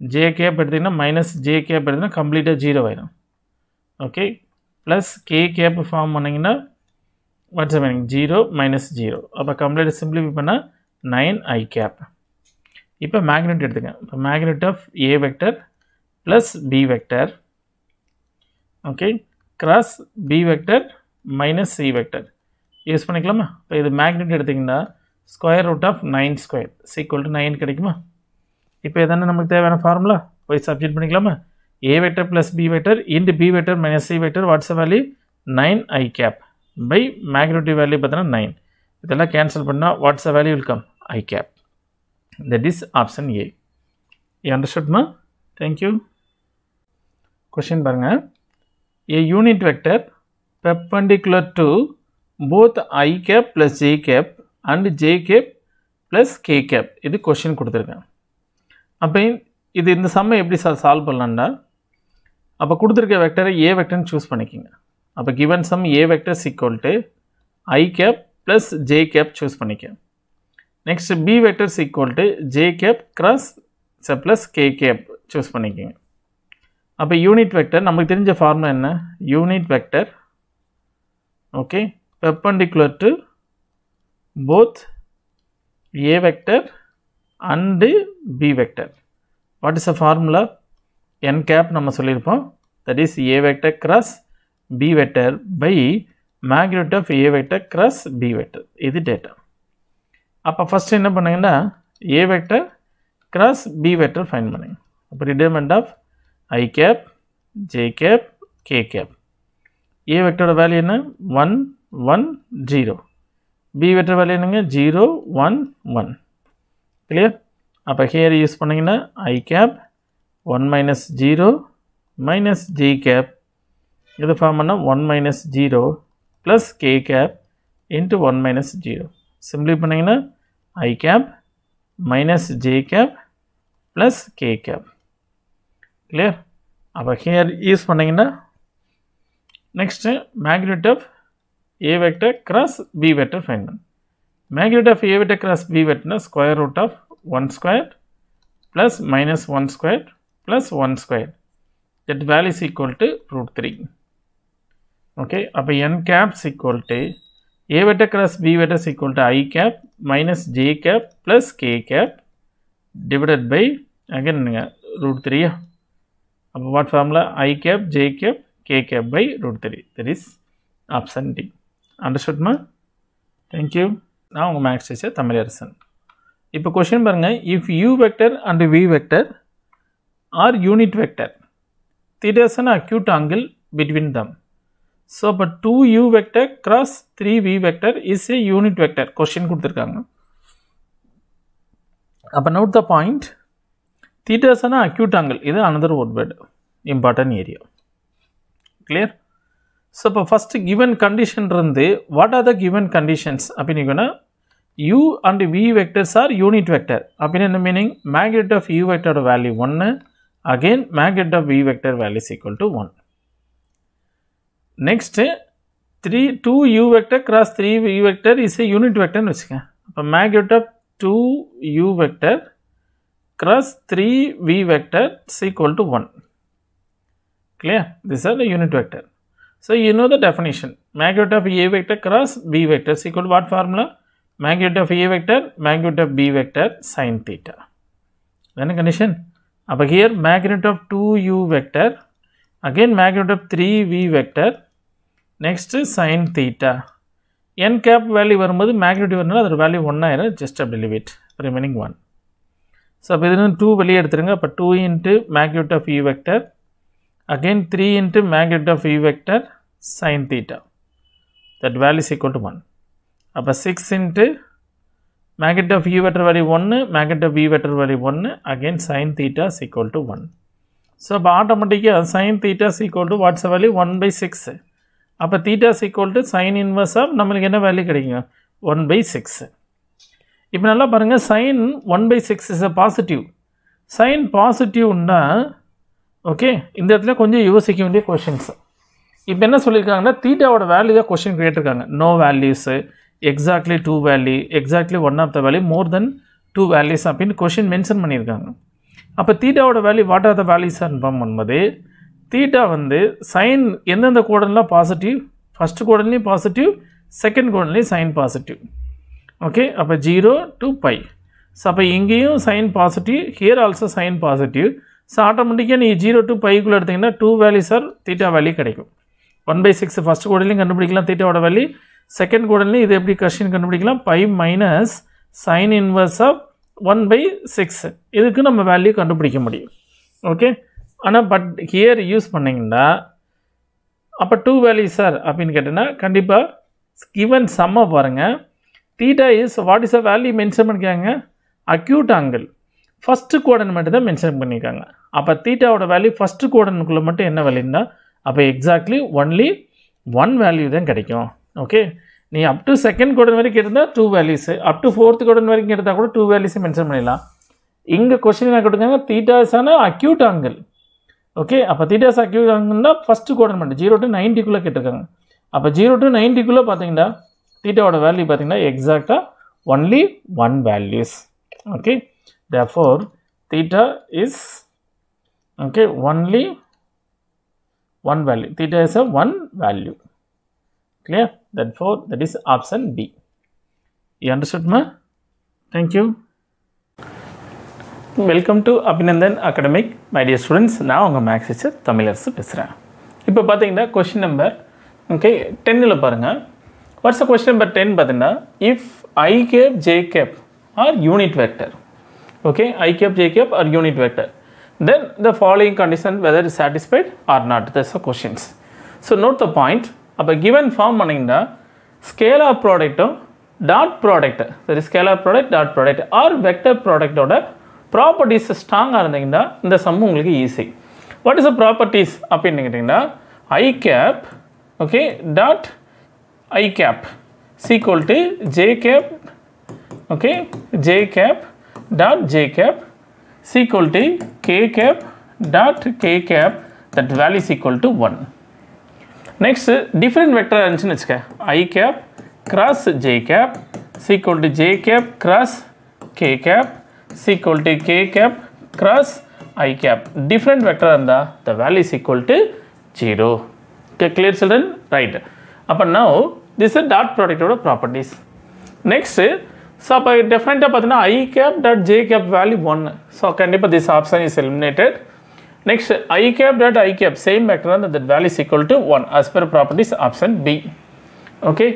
J cap எடுத்திங்கன்னா minus J cap எடுத்திங்கன்னா கம்ப்ளீட்டாக 0 ஆயிடும். Okay plus K cap form பண்ணிங்கன்னா வாட்ஸ் அ வேல்யூ? 0 minus 0. அப்போ கம்ப்ளீட்டாக சிம்பிளிஃபை பண்ணால் 9 I cap. இப்போ மேக்னிட்யூட் எடுத்துங்க. இப்போ magnitude of A vector plus B vector okay cross B vector minus C vector use பண்ணிக்கலாமா? இப்போ இது மேக்னிட்யூட் எடுத்திங்கன்னா square root of 9 square equal to 9 கிடைக்குமா? இப்போ எதானே நமக்கு தேவையான ஃபார்முலா போய் சப்ஜெக்ட் பண்ணிக்கலாமா? A vector plus B vector into B vector minus C vector watts value? 9 I cap by magnitude value பார்த்தீங்கன்னா 9. இதெல்லாம் கேன்சல் பண்ணால் watts value will come? I cap. That is option A. You understood ma? Thank you. Question பாருங்க. A unit vector perpendicular to both I cap plus J cap and J cap plus K cap. இது question கொடுத்துருக்கேன். அப்போ இது இந்த சம்மை எப்படி solve பண்ணலாம்னா அப்போ கொடுத்துருக்க வெக்டரை A வெக்டர்னு சூஸ் பண்ணிக்கோங்க. அப்போ given sum A vector is equal to I cap plus J cap choose பண்ணிக்க. Next B vector is equal to J cap cross plus K cap choose பண்ணிக்கோங்க. அப்போ யூனிட் வெக்டர் நமக்கு தெரிஞ்ச ஃபார்முலா என்ன? Unit vector okay perpendicular to both A vector and B vector. What is the formula? N cap நம்ம சொல்லியிருப்போம். That is A vector cross B vector by magnitude of A vector cross B vector. இது data. அப்போ first என்ன பண்ணுங்கன்னா A vector cross B vector find பண்ணுங்க. அப்போ determinant of I cap, J cap, K cap. A vector value என்ன 1, 1, 0. B vector value என்னங்க 0, 1, 1. Clear? அப்போ here use பண்ணிங்கன்னா I cap 1 minus 0 minus J cap. இது ஃபார்ம் பண்ணா 1 minus 0 plus K cap into 1 minus 0. Simply பண்ணீங்கன்னா I cap minus J cap plus K cap. Clear? அப்போ here use பண்ணீங்கன்னா next magnitude of A vector cross B vector find பண்ணு. Magnitude of A vector cross B vector square root of 1 square plus minus 1 square plus 1 square. That value is equal to root 3. Okay, அப்போ n cap is equal to A vector cross B vector is equal to I cap minus J cap plus K cap divided by again root 3. அப்போ what formula? I cap, J cap, K cap by root 3. That is option D. Understood ma? Thank you. Now உங்கள் maths teacher Tamilarasan. இப்போ question பாருங்க, if U vector and V vector are unit vector, theta is an acute angle between them. So, but 2U vector cross 3V vector is a unit vector. Question கொடுத்திருக்காங்க. அப்போ note the point. Theta is an acute angle. இது another word. Important area. Clear? So, இப்போ first given condition இருந்து what are the given conditions? அப்படின்னா U and V vectors are unit vector. அப்படின்னா என்ன meaning? Magnitude of U vector value 1. Again, magnitude of V vector value is equal to 1. Next, 2U vector cross 3V vector is a unit vector. So, magnitude of 2U vector cross 3V vector is equal to 1. Clear? These are the unit vector. So, you know the definition. Magnitude of A vector cross B vector is equal to what formula? Magnitude of A vector, magnitude of B vector, sin theta. Then condition. Up here, magnitude of 2U vector, again magnitude of 3V vector, next sin theta. N cap value வரும்போது magnitude வரனால அதோட value 1 ஆயிரும், just leave it, remaining 1. So, அப்போ இது 2 வெளியே எடுத்துருங்க. அப்போ 2 into magnitude of E vector, again 3 into magnitude of E vector, sin theta. That value is equal to 1. அப்போ 6 into magnitude of E vector value 1, magnitude of V vector value 1, again sin theta is equal to 1. So, அப்போ automatically sin theta is equal to what's the value? 1 by 6. அப்போ theta is equal to sin inverse of நம்மளுக்கு என்ன value கிடைக்குங்க? 1 by 6. இப்போ நல்லா பாருங்க, sin 1 by 6 is a positive. Sin பாசிட்டிவ்னா okay, இந்த இடத்துல கொஞ்சம் யோசிக்க வேண்டிய கொஷின்ஸ். இப்போ என்ன சொல்லியிருக்காங்கன்னா தீட்டாவோட வேல்யூ தான் கொஷின் கேட்டிருக்காங்க. No values, exactly 2 value, exactly 1 of the value, more than 2 values அப்படின்னு கொஷின் மென்ஷன் பண்ணியிருக்காங்க. அப்போ தீட்டாவோட value what are the values inform பண்ணும்போது தீட்டா வந்து சைன் எந்தெந்த கோடன்லாம் பாசிட்டிவ், ஃபஸ்ட் கோடன்லேயும் பாசிட்டிவ், செகண்ட் கோடன்லேயும் சைன் பாசிட்டிவ். ஓகே, அப்போ 0 to π. ஸோ அப்போ இங்கேயும் sine positive, here also sign positive. So ஆட்டோமேட்டிக்காக நீங்கள் 0 to πக்குள்ளே எடுத்திங்கன்னா 2 வேல்யூஸ் ஆர் தீட்டா வேல்யூ கிடைக்கும். 1 by 6 ஃபஸ்ட் கோடன்லையும் கண்டுபிடிக்கலாம் தீட்டாவோட வேல்யூ, செகண்ட் கோடன்லையும் இது எப்படி கொஸ்டின் கண்டுபிடிக்கலாம்? π minus sine inverse of 1 by 6 இதுக்கு நம்ம வேல்யூ கண்டுபிடிக்க முடியும். ஓகே, ஆனால் பட் ஹியர் யூஸ் பண்ணிங்கன்னா அப்போ 2 வேல்யூ சார் அப்படின்னு கேட்டேன்னா கண்டிப்பாக கிவன் சம்மை பாருங்கள். Theta is what is a value mention பண்ணிக்காங்க? அக்யூட் ஆங்கிள் ஃபஸ்ட்டு கோடன் மட்டும் தான் மென்ஷன் பண்ணியிருக்காங்க. அப்போ தீட்டாவோட வேல்யூ ஃபஸ்ட்டு கோடனுக்குள்ளே மட்டும் என்ன வேல்யூன்னா அப்போ எக்ஸாக்ட்லி ஒன்லி 1 வேல்யூ தான் கிடைக்கும். ஓகே, நீ அப் டு செகண்ட் கோடன் வரைக்கும் எடுத்தால் 2 வேல்யூஸு, அப் டு ஃபோர்த் கோடன் வரைக்கும் எடுத்தால் கூட 2 வேல்யூஸை மென்ஷன் பண்ணிடலாம். இங்கே கொஸ்டின் என்ன கொடுத்தாங்க? தீட்டாஸான அக்யூட் ஆங்கிள். ஓகே, அப்போ தீட்டாஸ் அக்யூட் ஆங்கிள்னா ஃபஸ்ட்டு கோடன் மட்டும் 0 to 90க்குள்ளே கேட்டிருக்காங்க. அப்போ 0 to 90க்குள்ளே பார்த்தீங்கன்னா தீட்டாவோட வேல்யூ பார்த்தீங்கன்னா எக்ஸாக்டாக only 1 values. Okay, therefore theta is okay only 1 value. Theta is a 1 value. Clear? Therefore that is option B. You understood ma? Thank you. Welcome to Abhinandan Academic, my dear students. நான் உங்கள் maths teacher Tamilarasu பேசுகிறேன். இப்போ பார்த்தீங்கன்னா question number Okay, 10 ல பாருங்க. What's the question number 10 பார்த்தீங்கன்னா if I cap j cap are unit vector. Okay, I cap j cap are unit vector. Then the following condition whether is satisfied or not. That's the questions. So note the point. அப்ப given form பண்ணீங்கன்னா scalar product dot product, that is scalar product dot product or vector product ஓட properties strong இருந்தீங்கன்னா இந்த sum உங்களுக்கு easy. What is the properties அப்படினு கேட்டிங்கன்னா I cap okay dot I cap is equal to j cap okay j cap dot j cap is equal to k cap dot k cap, that value is equal to 1. Next different vector இருந்துச்சுன்னு வெச்சுக்க I cap cross j cap is equal to j cap cross k cap is equal to k cap cross I cap. Different vector இருந்தா the value is equal to 0. Okay, clear children? Right. But now this is dot product of properties. Next, so definitely I cap dot j cap value 1. So this option is eliminated. Next, I cap dot I cap same vector, that value is equal to 1 as per properties option B. Okay,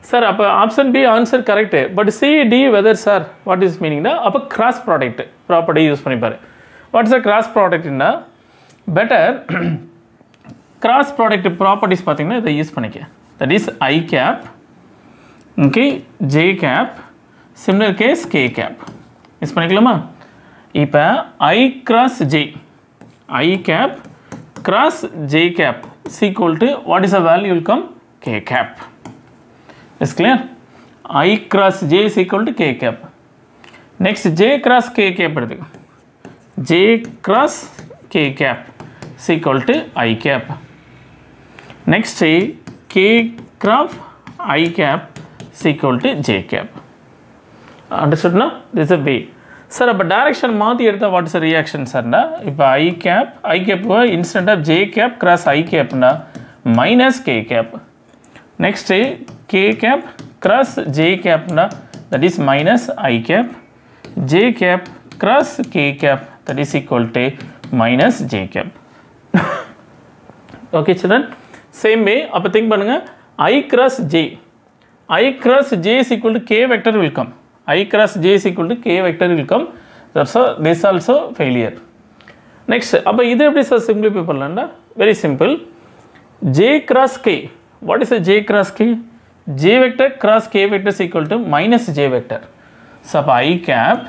sir, option B answer correct, but C, D whether sir what is meaning na cross product property use panni. What is the cross product in na better cross product properties pathina iதை use பண்ணிக்க, that is I cap okay j cap similar case k cap use பண்ணிக்கலாமா. இப்போ I cross j I cap cross j cap is equal to what is the value will come k cap. Is clear? I cross j is equal to k cap. Next j cross k cap எடுத்துக்க, j cross k cap is equal to I cap. Next k cross I cap is equal to j cap. Understood now? This is a way. Sir, but direction மாத்தி எடுத்தா what is the reaction sir na? இப்போ I cap instead of j cap cross I cap na minus k cap. Next k cap cross j cap na, that is minus I cap. J cap cross k cap, that is equal to minus j cap. Okay children, same way அப்ப think பண்ணுங்க I cross j is equal to k vector will come. I cross j is equal to k vector will come. That's so this also failure. Next அப்ப இது எப்படி sir simplify பண்ணலாம்னா very simple. J cross k, what is a j cross k? J vector cross k vector is equal to minus j vector. So அப்ப I cap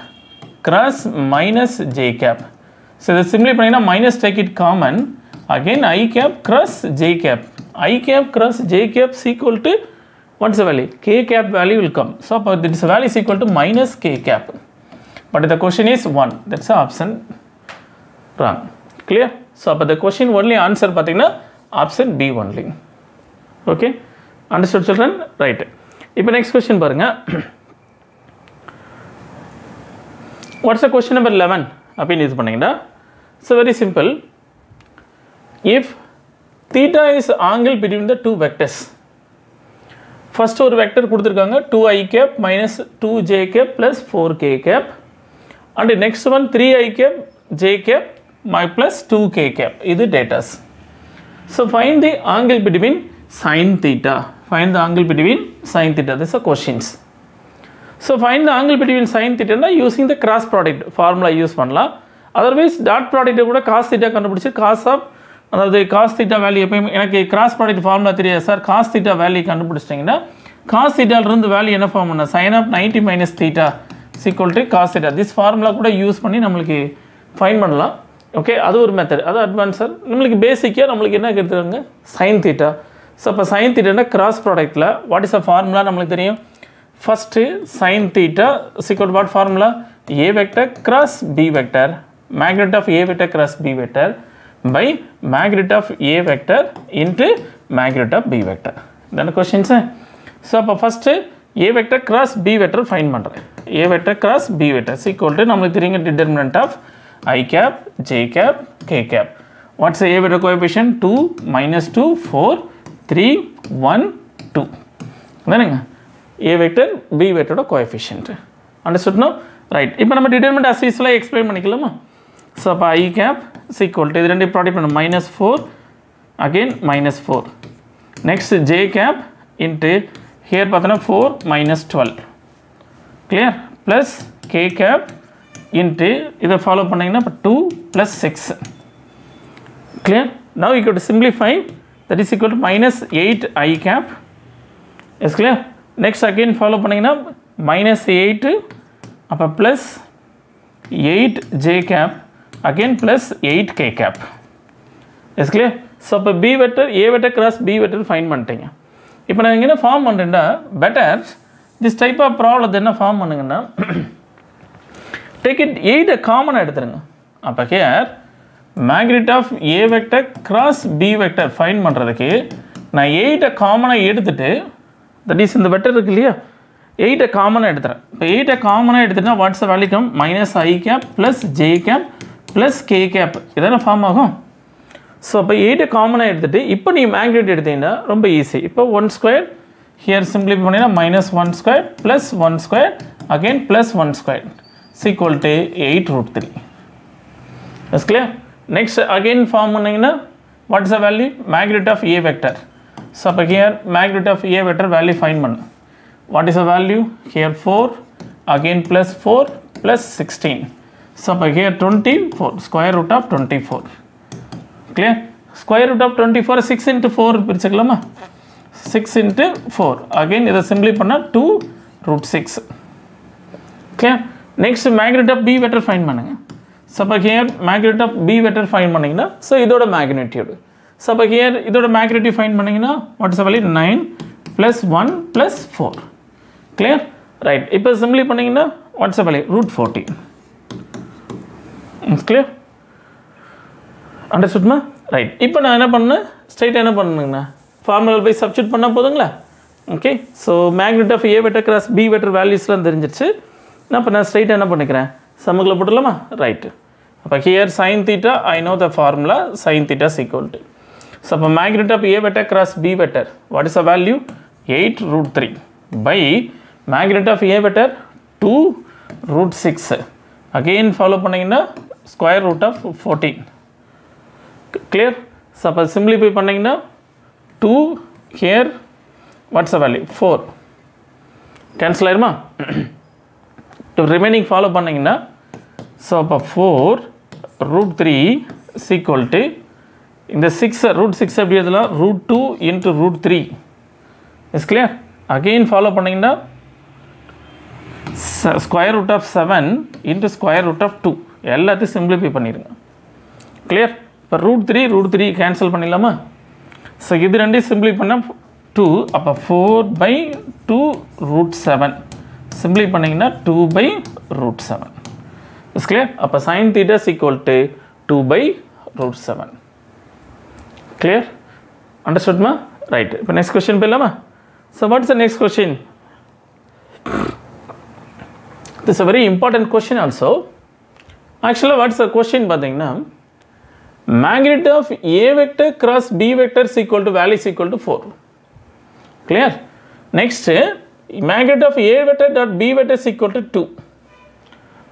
cross minus j cap. So the simplify பண்ணீங்கன்னா minus take it common, again I cap cross j cap. I cap cross j cap is equal to what is the value? K cap value will come. So this value is equal to minus k cap. But the question is 1. That's the option wrong. Clear? So the question only answer pathina option B only. Okay? Understood children? Right. Now next question parunga. What's the question number 11? Appin use panningda. So very simple. If theta is angle between the two vectors. First ஒரு vector கொடுத்திருக்காங்க 2i cap minus 2j cap plus 4k cap, and next one 3i cap j cap plus 2k cap. இது datas. So find the angle between sin theta. Find the angle between sin theta. This is the questions. So find the angle between sin theta na using the cross product formula use பண்ணலாம். Otherwise dot product கூட cos theta கண்டுபிடிச்சு cos of அதாவது cos theta value எப்பவுமே எனக்கு cross product formula தெரியாது sir, cos theta value கண்டுபிடிச்சிட்டிங்கன்னா cos theta இருந்து value என்ன ஃபார்ம் பண்ண sin of 90 minus theta is equal to cos theta. This formula கூட யூஸ் பண்ணி நம்மளுக்கு ஃபைன் பண்ணலாம். ஓகே, அது ஒரு மெத்தட், அது அட்வான்ஸர். நம்மளுக்கு பேசிக்காக நம்மளுக்கு என்ன எடுத்துருக்காங்க sin theta. ஸோ அப்போ sin theta கிராஸ் ப்ராடக்ட்டில் வாட் இஸ் அ ஃபார்முலா நம்மளுக்கு தெரியும். First sin theta is equal to what formula? A vector cross B vector, magnitude of A vector cross B vector by magnitude of A vector into magnitude of B vector. Then the question is, so first A vector cross B vector find பண்றேன். A vector cross B vector is equal to நம்மளுக்கு தெரியுங்க determinant of I cap, J cap, K cap. What's the A vector coefficient? 2, minus 2, 4, 3, 1, 2. தானேங்க A vector B vector coefficient. Understood now? Right. இப்போ நம்ம determinant as usual explain பண்ணிக்கலாமா? So அப்போ I cap is equal to இது ரெண்டு product பண்ண minus 4 again minus 4. next j cap into here பார்த்தனா 4 minus 12 clear plus k cap into இதை follow பண்ணீங்கன்னா 2 plus 6 clear. Now you could simplify, that is equal to minus 8 I cap is clear. Next again follow பண்ணீங்கன்னா minus 8 அப்ப plus 8 j cap again plus 8 k cap is clear. So அப்ப b vector a vector cross b vector find பண்ணிட்டீங்க. இப்போ நான் என்ன form பண்றேன்னா better this type of problem என்ன form பண்ணுங்கன்னா take it 8 common எடுத்துருங்க. அப்ப here magnitude of a vector cross b vector find பண்றதுக்கு நான் 8 காமனா எடுத்துட்டு that is இந்த வெக்டர் இருக்கு இல்லையா 8 காமனா எடுத்துறேன். இப்போ 8 காமனா எடுத்துட்டா what's the value come minus I cap plus j cap plus k cap இதான ஃபார்ம் ஆகும். ஸோ அப்போ 8 காமனா எடுத்துட்டு இப்போ நீ மேக்னிட்யூட் எடுத்தீங்கன்னா ரொம்ப ஈஸி. இப்போ 1 ஸ்கொயர் ஹியர் சிம்பிளிஃபை பண்ணினா minus 1 square plus 1 square again plus 1 square is equal to 8√3. Is clear? Next again form பண்ணீங்கன்னா what is the value? Magnitude of a vector. So அப்போ here magnitude of a vector value find பண்ணு. What is the value? Here 4 again plus 4 plus 16. So அப்போ here 24 square root of 24. Clear? Square root of 24 6 into 4 பிரிச்சுக்கலாமா 6 into 4 again இதை simply பண்ணா 2 root 6. Clear? Next magnitude of b vector find பண்ணுங்க. So அப்போ here magnitude of b vector find பண்ணீங்கன்னா so இதோட magnitude. So அப்போ here இதோட magnitude find பண்ணீங்கன்னா what is the value? 9 plus 1 plus 4. Clear? Right. இப்போ சிம்பிளி பண்ணீங்கன்னா what is the value? √14. It's clear? Understood ma? Right. இப்போ நான் என்ன பண்ணேன் ஸ்ட்ரைட் என்ன பண்ணுங்கன்னா ஃபார்முலா பை சப்ஸ்டிட்யூட் பண்ணா போதுங்களா? Okay. So magnitude of a vector cross b vector valuesலாம் தெரிஞ்சிருச்சு. நான் இப்போ நான் ஸ்ட்ரைட் என்ன பண்ணிக்கிறேன் சம்முக்குள்ள போட்டுடலாமா? ரைட். அப்போ here sin theta I know the formula sin theta is equal to. So அப்போ magnitude of a vector cross b vector what is the value? 8√3 by magnitude of a vector 2√6 again follow பண்ணீங்கன்னா square root of 14. Clear? So அப்போ simplify பண்ணீங்கன்னா 2 here what's the value? 4 cancel ஆயிருமா? remaining follow பண்ணீங்கன்னா so அப்போ 4√3 is equal to இந்த 6 √6 எப்படி எழுதலாம் √2 into √3 is clear. again follow பண்ணீங்கன்னா square root of 7 into square root of 2 எல்லாத்தையும் simplify பண்ணிடுங்க. clear? இப்போ √3 கேன்சல் பண்ணிடலாமா? ஸோ இது ரெண்டையும் சிம்பிளி பண்ணால் 2 அப்போ 4/2√7 சிம்பிளி பண்ணிங்கன்னா 2/√7 இஸ் கிளியர். அப்போ sin theta is equal to 2/√7. clear? understood ma? right. இப்போ next question போயிடலாமா? so what is the next question? this is a very important question also. actually what is the question பார்த்தீங்கன்னா magnitude of a vector cross b vector is equal to value is equal to 4. clear? next magnitude of a vector dot b vector is equal to 2.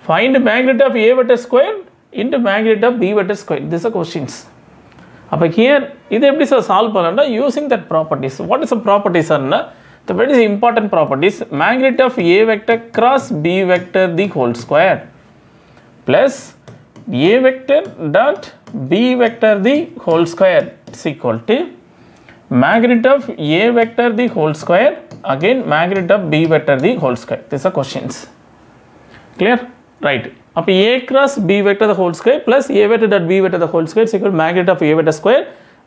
find magnitude of a vector square into magnitude of b vector square. These are questions. அப்போ here இது எப்படி sir solve பண்ணலாம்னா using that properties. what is the properties are the very important properties? magnitude of a vector cross b vector the whole square plus a vector dot b vector the whole square is equal to magnitude of a vector the whole square again magnitude of b vector the whole square. These are questions. clear? right. அப்போ a cross b vector the whole square plus a vector dot b vector the whole square is equal to magnitude of a vector square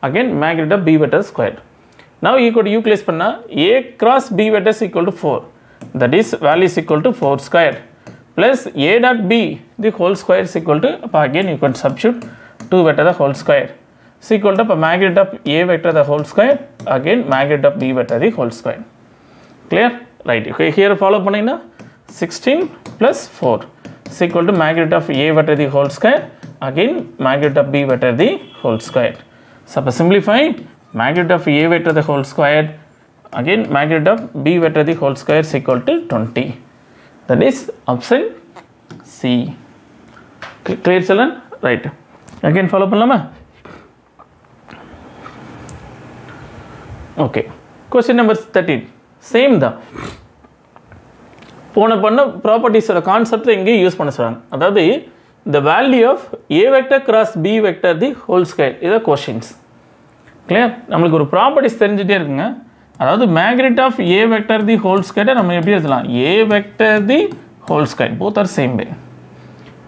again magnitude of b vector square. now you could utilize பண்ணா a cross b vector is equal to 4 that is value is equal to 4 square plus a dot b the whole square is equal to again you can substitute 2 vector the whole square is equal to magnitude of a vector the whole square again magnitude of b vector the whole square. clear? right. okay, here follow பண்ணீங்கன்னா 16 plus 4 is equal to magnitude of a vector the whole square again magnitude of b vector the whole square. so simplify magnitude of a vector the whole square again magnitude of b vector the whole square is equal to 20. that is option C. clear children? right. again follow பண்ணலாமா? Okay. Question number 13. Same தான். போன பண்ண ப்ராப்பர்ட்டிஸோட concept இங்கே use பண்ண சொல்கிறாங்க. அதாவது the value of a vector cross b vector the whole square இது questions. Clear? நம்மளுக்கு ஒரு ப்ராப்பர்ட்டிஸ் தெரிஞ்சுட்டே இருக்குங்க. அதாவது magnitude of a vector the whole square நம்ம எப்படி எழுதலாம்? a vector the whole square both are same way.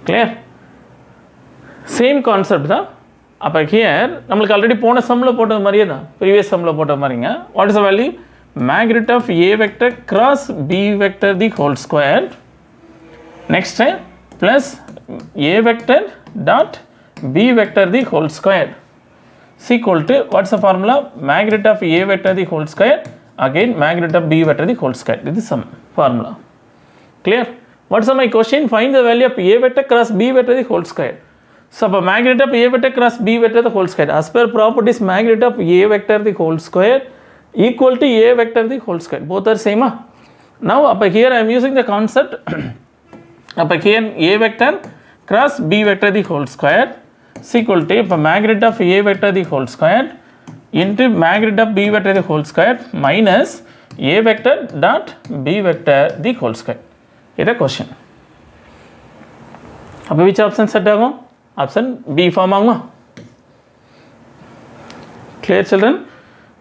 Clear? Same concept தான். அப்போ ஹியர் நம்மளுக்கு ஆல்ரெடி போன சம்மில் போட்டது மாதிரியே தான், ப்ரீவியஸ் சம்மில் போட்ட மாதிரிங்க. What is the value? magnitude of a vector cross b vector the whole square. Next plus a vector dot b vector the whole square is equal to, what's the formula? Magnitude of a vector the whole square again magnitude of b vector the whole square. This is some formula. Clear? What's my question? Find the value of a vector cross b vector the whole square. So magnitude of a vector cross b vector the whole square as per properties magnitude of a vector the whole square equal to a vector the whole square. Both are same. Now up here I am using the concept up here a vector cross b vector the whole square is equal to magnitude of a vector the whole square into magnitude of b vector the whole square minus a vector dot b vector the whole square. This is a question. Now which option set agum? Option B form agum. Clear children?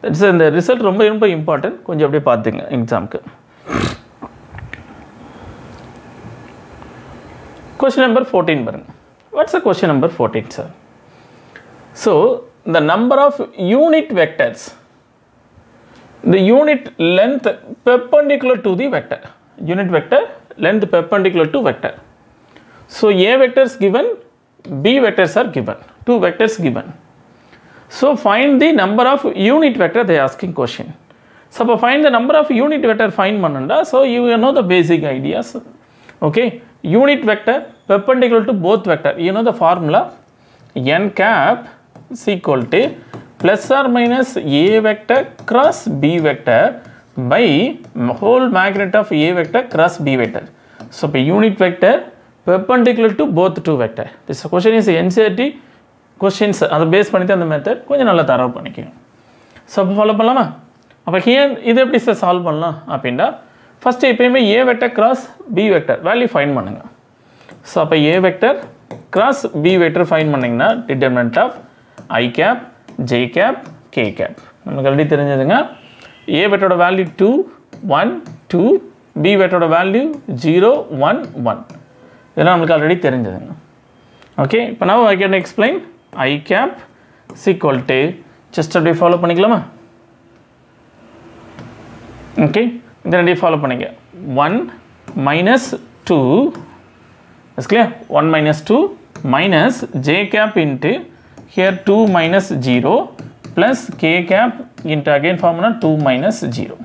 That's the result ரொம்ப ரொம்ப important. கொஞ்சம் அப்படியே பாத்துங்க எக்ஸாம்க்கு. Question number 14 பாருங்க. What's the question number 14 sir? So the number of unit vectors, the unit length perpendicular to the vector, unit vector length perpendicular to vector. So a vectors given, b vectors are given, two vectors given. So find the number of unit vector they are asking question. So find the number of unit vector find mananda. So you know the basic ideas. Okay, unit vector perpendicular to both vector. You know the formula n cap is equal to plus or minus a vector cross b vector by whole magnitude of a vector cross b vector. So unit vector perpendicular to both two vector. This question is NCERT questions அதை base பண்ணிட்டு அந்த method கொஞ்சம் நல்லா தரவு பண்ணிக்கணும். So அப்போ follow பண்ணலாமா? அப்போ ஹியர் இது எப்படி சார் சால்வ் பண்ணலாம் அப்படின்னா ஃபஸ்ட்டு எப்பயுமே A vector cross B vector value find பண்ணுங்க. ஸோ அப்போ A vector cross B vector find பண்ணிங்கன்னா determinant of I cap J cap K cap நமக்கு ஆல்ரெடி தெரிஞ்சதுங்க. ஏ வெக்டரோட வேல்யூ 2 1 2, பி வெக்டரோட வேல்யூ 0 1 1, இதெல்லாம் நமக்கு ஆல்ரெடி தெரிஞ்சதுங்க. ஓகே, இப்போ நான் I can explain I cap is equal to, just அப்படியே ஃபாலோ பண்ணிக்கலாமா? ஓகே, இதை ரெண்டையும் ஃபாலோ பண்ணிக்க. 1 minus 2 is clear, 1 minus 2 minus j cap into here 2 minus 0 plus k cap into again formula 2 minus 0.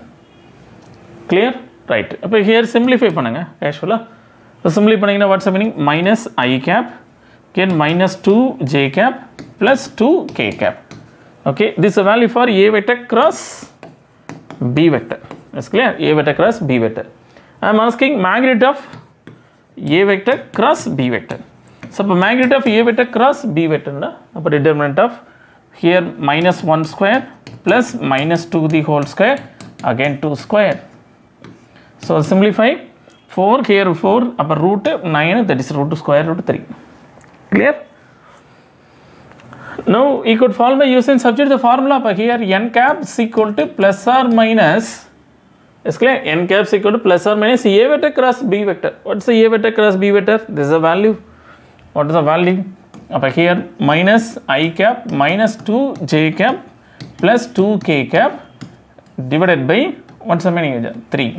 Clear? Right. அப்போ here simplify பண்ணுங்க ஆக்சுவலாக. So simplify பண்ணிங்கன்னா what's the meaning? Minus I cap again minus 2 j cap plus 2 k cap. Okay, this is a value for a vector cross b vector. That's clear? A vector cross b vector. I am asking magnitude of a vector cross b vector. So magnitude of a vector cross b vector na appo determinant of here minus 1 square plus minus 2 the whole square again 2 square. So simplify 4 here 4 upper root 9, that is root square root 3. Clear? Now you could follow by using substitute the formula for here n cap is equal to plus or minus, is clear? N cap is equal to plus or minus a vector cross b vector. What is the a vector cross b vector? This is a value. What is the value? Up here minus I cap minus 2 j cap plus 2 k cap divided by, what's the meaning? 3.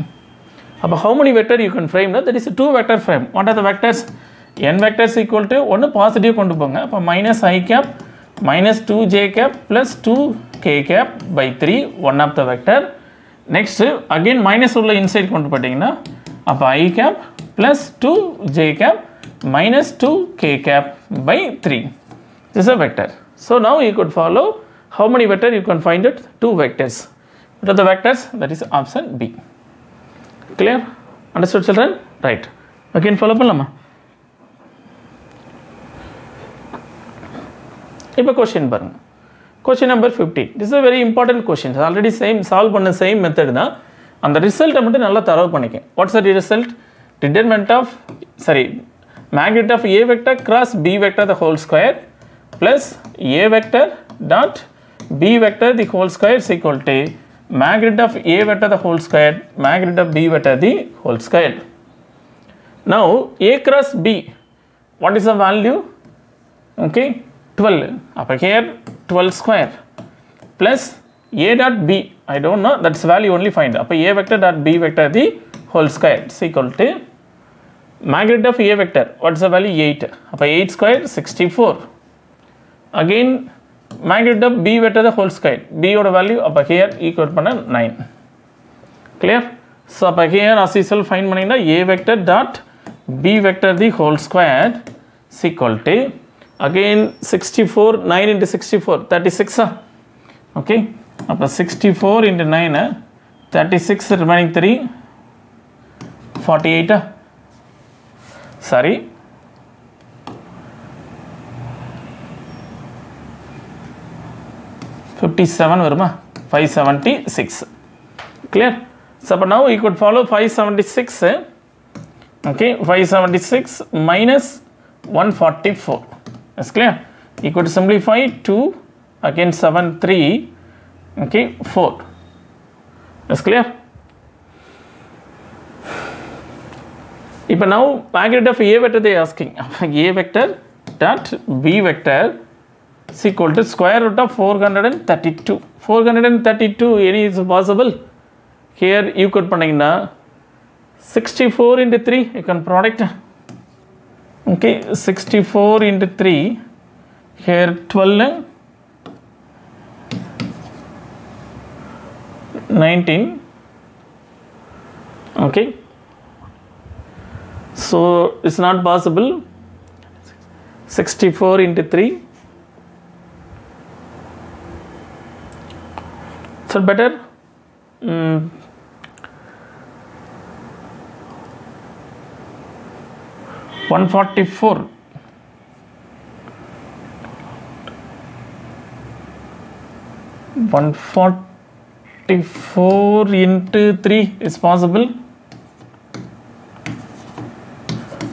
Now how many vector you can frame? That is a 2 vector frame. What are the vectors? n vectors equal to one positive கொண்டு போங்க. அப்ப minus I cap minus 2 j cap plus 2 k cap by 3, one of the vector. Next again minus உள்ள inside கொண்டு போட்டீங்கன்னா அப்ப I cap plus 2 j cap minus 2 k cap by 3. This is a vector. So now you could follow how many vector you can find it? 2 vectors. What are the vectors? That is option B. Clear? Understood children? Right. Again follow பண்ணலாமா? இப்போ question பாருங்க. Question number 15. This is a very important question. Already same solve பண்ண same method தான். அந்த ரிசல்ட்டை மட்டும் நல்லா தரவு பண்ணிக்க. What's the result? Determinant of magnitude of A vector cross B vector the whole square plus A vector dot B vector the whole square is equal to magnitude of A vector the whole square, magnitude of B vector the whole square. Now A cross B, what is the value? Okay, 12. Up here 12 square plus A dot B, I don't know, that's value only find. Up A vector dot B vector the whole square is equal to magnitude of A vector, what's the value? 8. Up 8 square 64. Again magnitude of B vector the whole square, B oda value up here equal panna 9. Clear? So up here as usual find panninga A vector dot B vector the whole square is equal to again 64, 9 into 64, 36. Okay, up 64 into 9, 36 remaining 3, 48. Sorry, 57 varuma, 576. Clear? So now you could follow 576. Okay, 576 minus 144. That's clear? You could simplify 2, again 7, 3, okay, 4. That's clear? If now magnitude of A vector they are asking, A vector dot B vector is equal to square root of 432. 432 any is possible? Here you could pannina 64 into 3, you can product. Okay, 64 into 3, here 12, 19. Okay, so it's not possible. 64 into 3. So better 144. 144 into 3 is possible.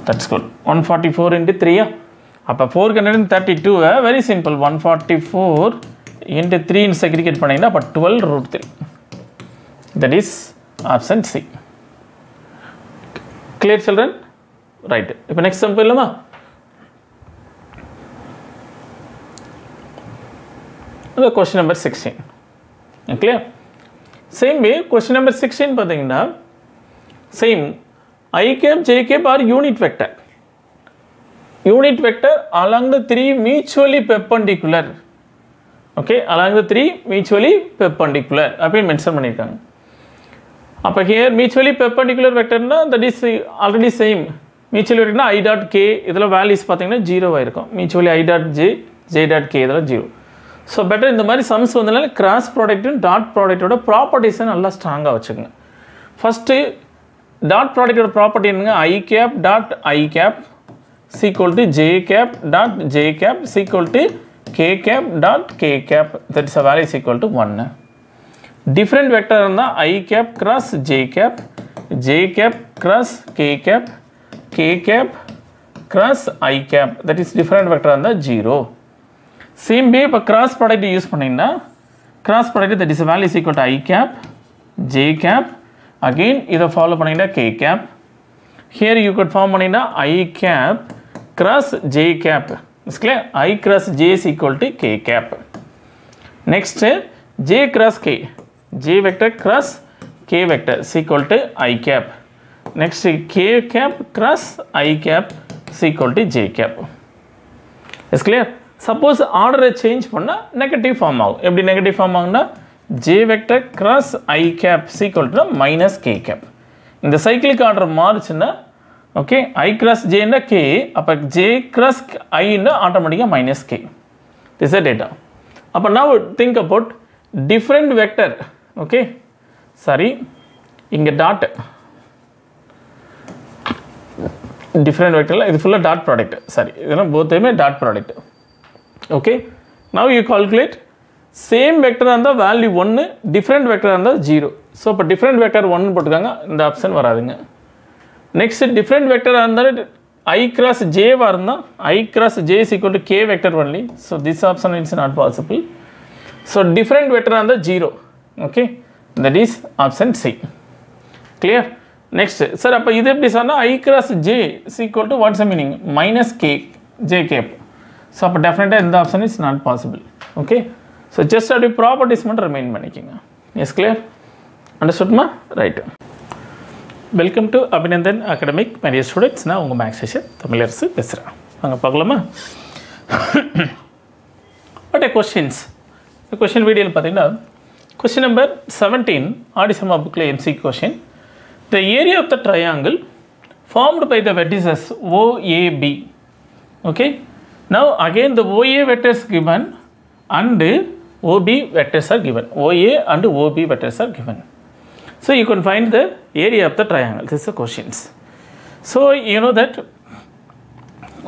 That's good. 144 into 3. Up 432. Very simple. 144 into 3 in segregate panina, but 12 root 3. That is option C. Clear, children? Right. Now next example lama. Question number 16. Clear? Same way, question number 16 pathina, same I cap j cap are unit vector. Unit vector along the three mutually perpendicular. Okay, along the three mutually perpendicular. Appi mention pannirukanga. Appa here mutually perpendicular vector na, that is already same. Mutually vector na I dot k idhula values pathina 0 ayirukum. Mutually I dot j, j dot k idhula 0. So better இந்த மாதிரி sums வந்தனால cross product and dot product ஓட properties நல்லா ஸ்ட்ராங்கா வச்சுக்கங்க. First dot product ஓட property என்னங்க, I cap dot I cap is equal to j cap dot j cap is equal to k cap dot k cap, that is a value is equal to 1. Different vector இருந்தா I cap cross j cap, j cap cross k cap, k cap cross I cap, that is different vector இருந்தா 0. Same way இப்போ cross product use பண்ணீங்கன்னா cross product that is a value is equal to I cap, j cap, again இதை follow பண்ணீங்கன்னா k cap. Here you could form பண்ணீங்கன்னா I cap cross j cap. Is clear? I cross j is equal to k cap. Next j cross k, j vector cross k vector is equal to I cap. Next k cap cross I cap is equal to j cap. Is clear? Suppose order change பண்ணா negative form ஆகும். எப்படி negative form ஆகும்னா j vector cross I cap is equal to minus k cap. இந்த cyclic order மாறுச்சுன்னா okay, I cross j னா k, அப்ப j cross I னா automatically minus k. This is the data. அப்ப now think about different vector. Okay, sorry, இங்க dot different vector இது full dot product. Sorry, இதெல்லாம் both dot product. Okay, now you calculate same வெக்டராக இருந்தால் value 1, different வெக்டராக இருந்தால் 0. So இப்போ different vector 1 போட்டுக்காங்க, இந்த ஆப்ஷன் வராதுங்க. நெக்ஸ்ட் டிஃப்ரெண்ட் வெக்டராக இருந்தால் I cross J இருந்தால் I cross J is equal to K vector only. So this option is not possible. So different vector இருந்தால் 0. Okay, that is option C. Clear? Next, sir, அப்போ இது எப்படி சொன்னால் I cross J is equal to what's the meaning? Minus K, J cap. So அப்போ definitely இந்த option is not possible. Okay, so just அப்படி properties மட்டும் remain பண்ணிக்கோங்க. Yes, clear? Understood ma? Right. Welcome to Abhinandan Academic, my dear students. நான் உங்கள் maths session Tamilarasu பேசுகிறேன். வாங்க பார்க்கலாமா? What are questions? The question வீடியோவில் பார்த்தீங்கன்னா question number 17 ஆடிசமா புக்கில் MCQ question. The area of the triangle formed by the vertices OAB. Okay. Now again the OA vectors given and OB vectors are given. OA and OB vectors are given. So you can find the area of the triangle. This is the questions. So you know that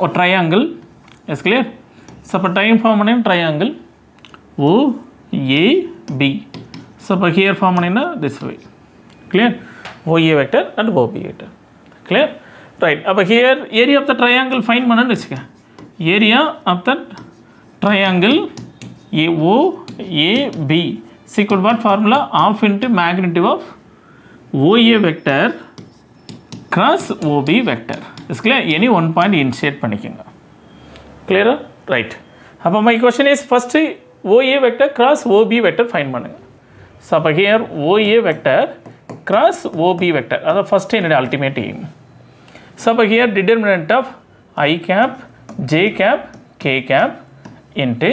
a triangle is clear. So for time form in triangle OAB. So for here form in this way. Clear? OA vector and OB vector. Clear? Right. Now here area of the triangle find manan vechika. Area of the triangle OAB is equal to what formula? Half into magnitude of OA vector cross OB vector. Is clear? Any one point insert பண்ணிக்கங்க. Clear? Right. அப்போ my question is first OA vector cross OB vector find பண்ணுங்க. So அப்போ here OA vector cross OB vector. அதான் first என்னுடைய ultimate aim. So அப்போ here determinant of I cap, J cap, K cap into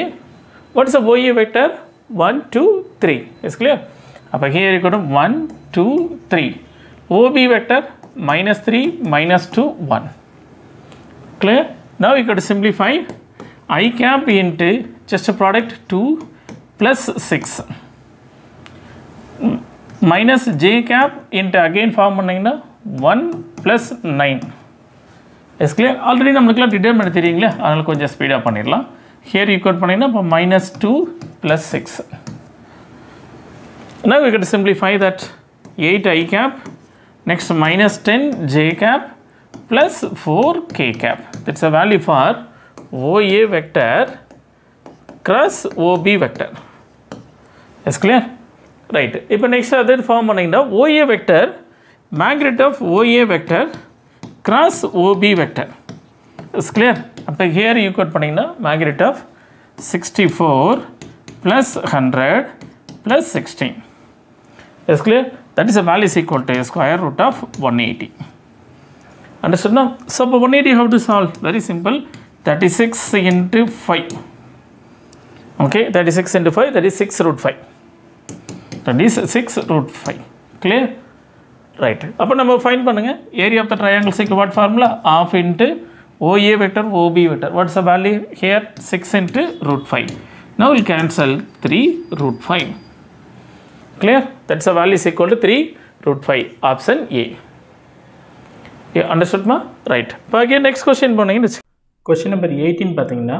what is the OA vector? 1, 2, 3. Is clear? அப்போ here you go to 1, 2, 3. OB vector minus 3, minus 2, 1. Clear? Now you got to simplify I cap into just a product 2 plus 6 minus J cap into again form 1 plus 9. Is clear? Already நம்மளுக்குலாம் determinant தெரியுங்களா, அதனால கொஞ்சம் ஸ்பீடாக பண்ணிடலாம். Here you got பண்ணிங்கன்னா இப்போ minus 2 plus 6. Now we got to simplify that 8 I cap, next minus 10 J cap plus 4 K cap. That's a value for OA vector cross OB vector. Is clear? Right. Now next other form OA vector, magnitude of OA vector cross OB vector. Is clear? Now here you got magnitude of 64 plus 100 plus 16. Is clear? That is a value is equal to square root of 180. Understood now? So 180 how to solve? Very simple. 36 into 5. Okay, 36 into 5, that is 6 root 5. That is 6 root 5. Clear? Right. Now we find area of the triangle is what formula? Half into OA vector, OB vector. What's the value here? 6 into root 5. Now we'll cancel 3 root 5. Clear? That's a value is equal to 3 root 5. Option A. Yeah, understood ma? Right. Now again next question. Question number 18 pathina.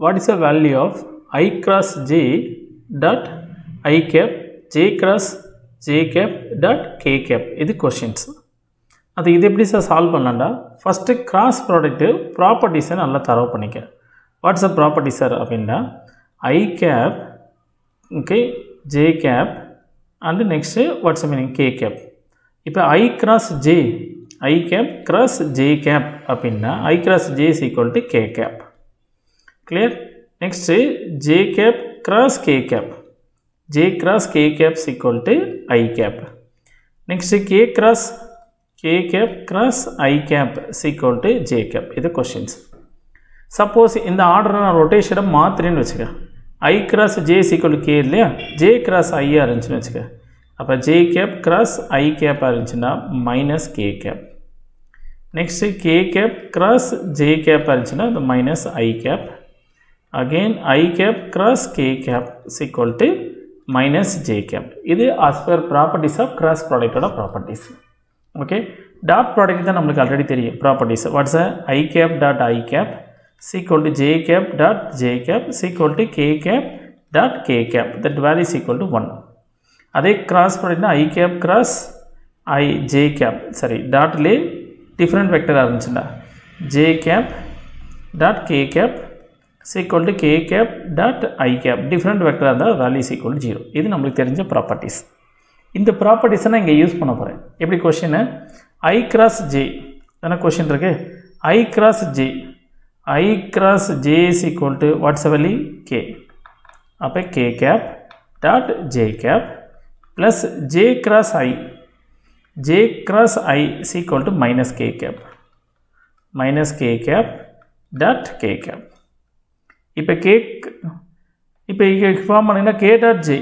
What is the value of I cross J dot I cap, J cross J cap dot K cap? This questions. அது இது எப்படி sir solve பண்ணலாம்டா, first cross product ப்ராப்பர்ட்டிஸை நல்லா தரவு பண்ணிக்க. What's a property sir அப்படின்னா I cap, okay, J cap and next what's meaning K cap. இப்போ I cross J, I cap cross J cap அப்படின்னா I cross J is equal to K cap. Clear? Next J cap cross K cap, J cross K cap is equal to I cap. Next K cross K cap cross I cap is equal to J cap. This is questions. Suppose in the order of rotation I cross J is equal to K, J cross I arrange. J cap cross I cap minus K cap. Next K cap cross J cap the minus I cap. Again I cap cross K cap is equal to minus J cap. This is as per properties of cross product properties. Okay, dot product is already theriyum properties. What's a I cap dot I cap is equal to J cap dot J cap is equal to K cap dot k cap, that value is equal to 1. அதே cross product I cap cross I j cap, sorry, dot Leh different vector ஆரம்பிச்சுண்டா j cap dot k cap is equal to k cap dot I cap, different vector இருந்தால் value is equal to 0. இது நம்மளுக்கு தெரிஞ்ச properties. இந்த properties நான் இங்கே use பண்ண போகிறேன். எப்படி question I cross j என்ன question இருக்கு, I cross j, I cross j is equal to what's the value, k. அப்போ k cap dot j cap plus j cross I, j cross I is equal to minus k cap, minus k cap dot k cap. இப்போ இப்போ இங்கே form பண்ணிங்கன்னா k dot j,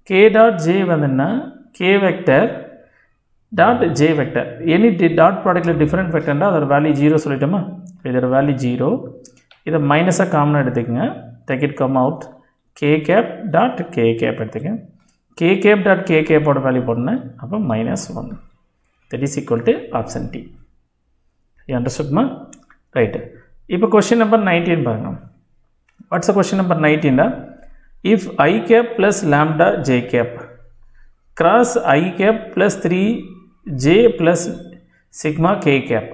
k dot j வந்துன்னா k vector dot j vector, any dot product different vector அதோட value 0 சொல்லிட்டோமா, இதோட value 0, இதை மைனஸாக காமனாக எடுத்துக்கங்க, take it come out, k cap dot k cap எடுத்துக்கங்க, k cap dot k cap ஓட value போடணும், அப்போ -1, that is equal to option D. You understood ma? Right. இப்போ question number 19 பாருங்க. What's the question number 19 da? If I cap plus lambda j cap cross I cap plus 3j plus sigma k cap,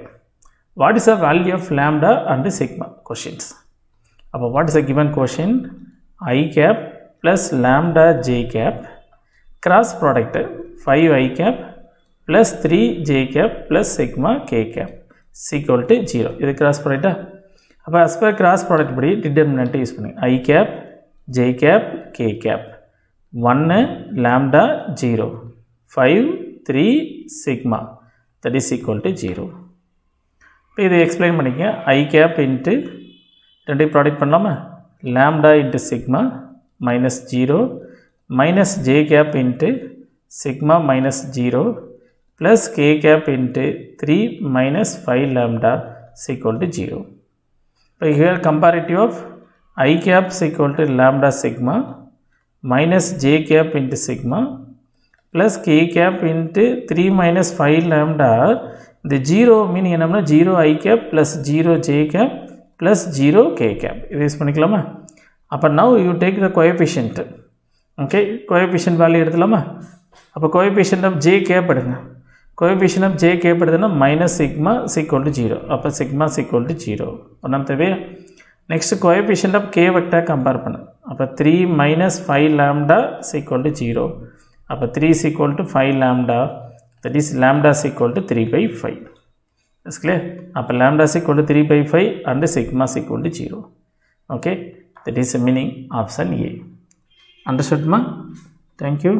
what is the value of lambda and sigma? Questions. Now, what is the given question? I cap plus lambda j cap cross product 5 I cap plus 3 j cap plus sigma k cap is equal to 0. This is cross product. Now, as per cross product, determinant use I cap, j cap, k cap. 1 lambda 0, 5 3 sigma, that is equal to 0. இப்போ இதை explain பண்ணிக்க, I cap into ரெண்டு product பண்ணலாமா, lambda into sigma minus 0 minus j cap into sigma minus 0 plus k cap into 3 minus 5 lambda is equal to 0. இப்போ here comparative of I cap is equal to lambda sigma minus j cap into sigma plus k cap into 3 minus 5 lambda. The 0 meaning enna 0 I cap plus 0 j cap plus 0 k cap. This பண்ணிக்கலாமா? அப்ப now you take the coefficient. Okay, coefficient value எடுத்துலாமா? அப்ப coefficient of j cap எடுங்க. Coefficient of j cap எடுத்தனா minus sigma is equal to 0. அப்ப sigma is equal to 0. ஒண்ணாம் தேவையா? Next coefficient of k vector compare பண்ணு. அப்ப 3 minus 5 lambda is equal to 0. அப்ப 3 is equal to 5 lambda, that is lambda is equal to 3 by 5. Is clear? அப்ப lambda is equal to 3 by 5 and sigma is equal to 0. Okay, that is the meaning option A. Understood ma? Thank you.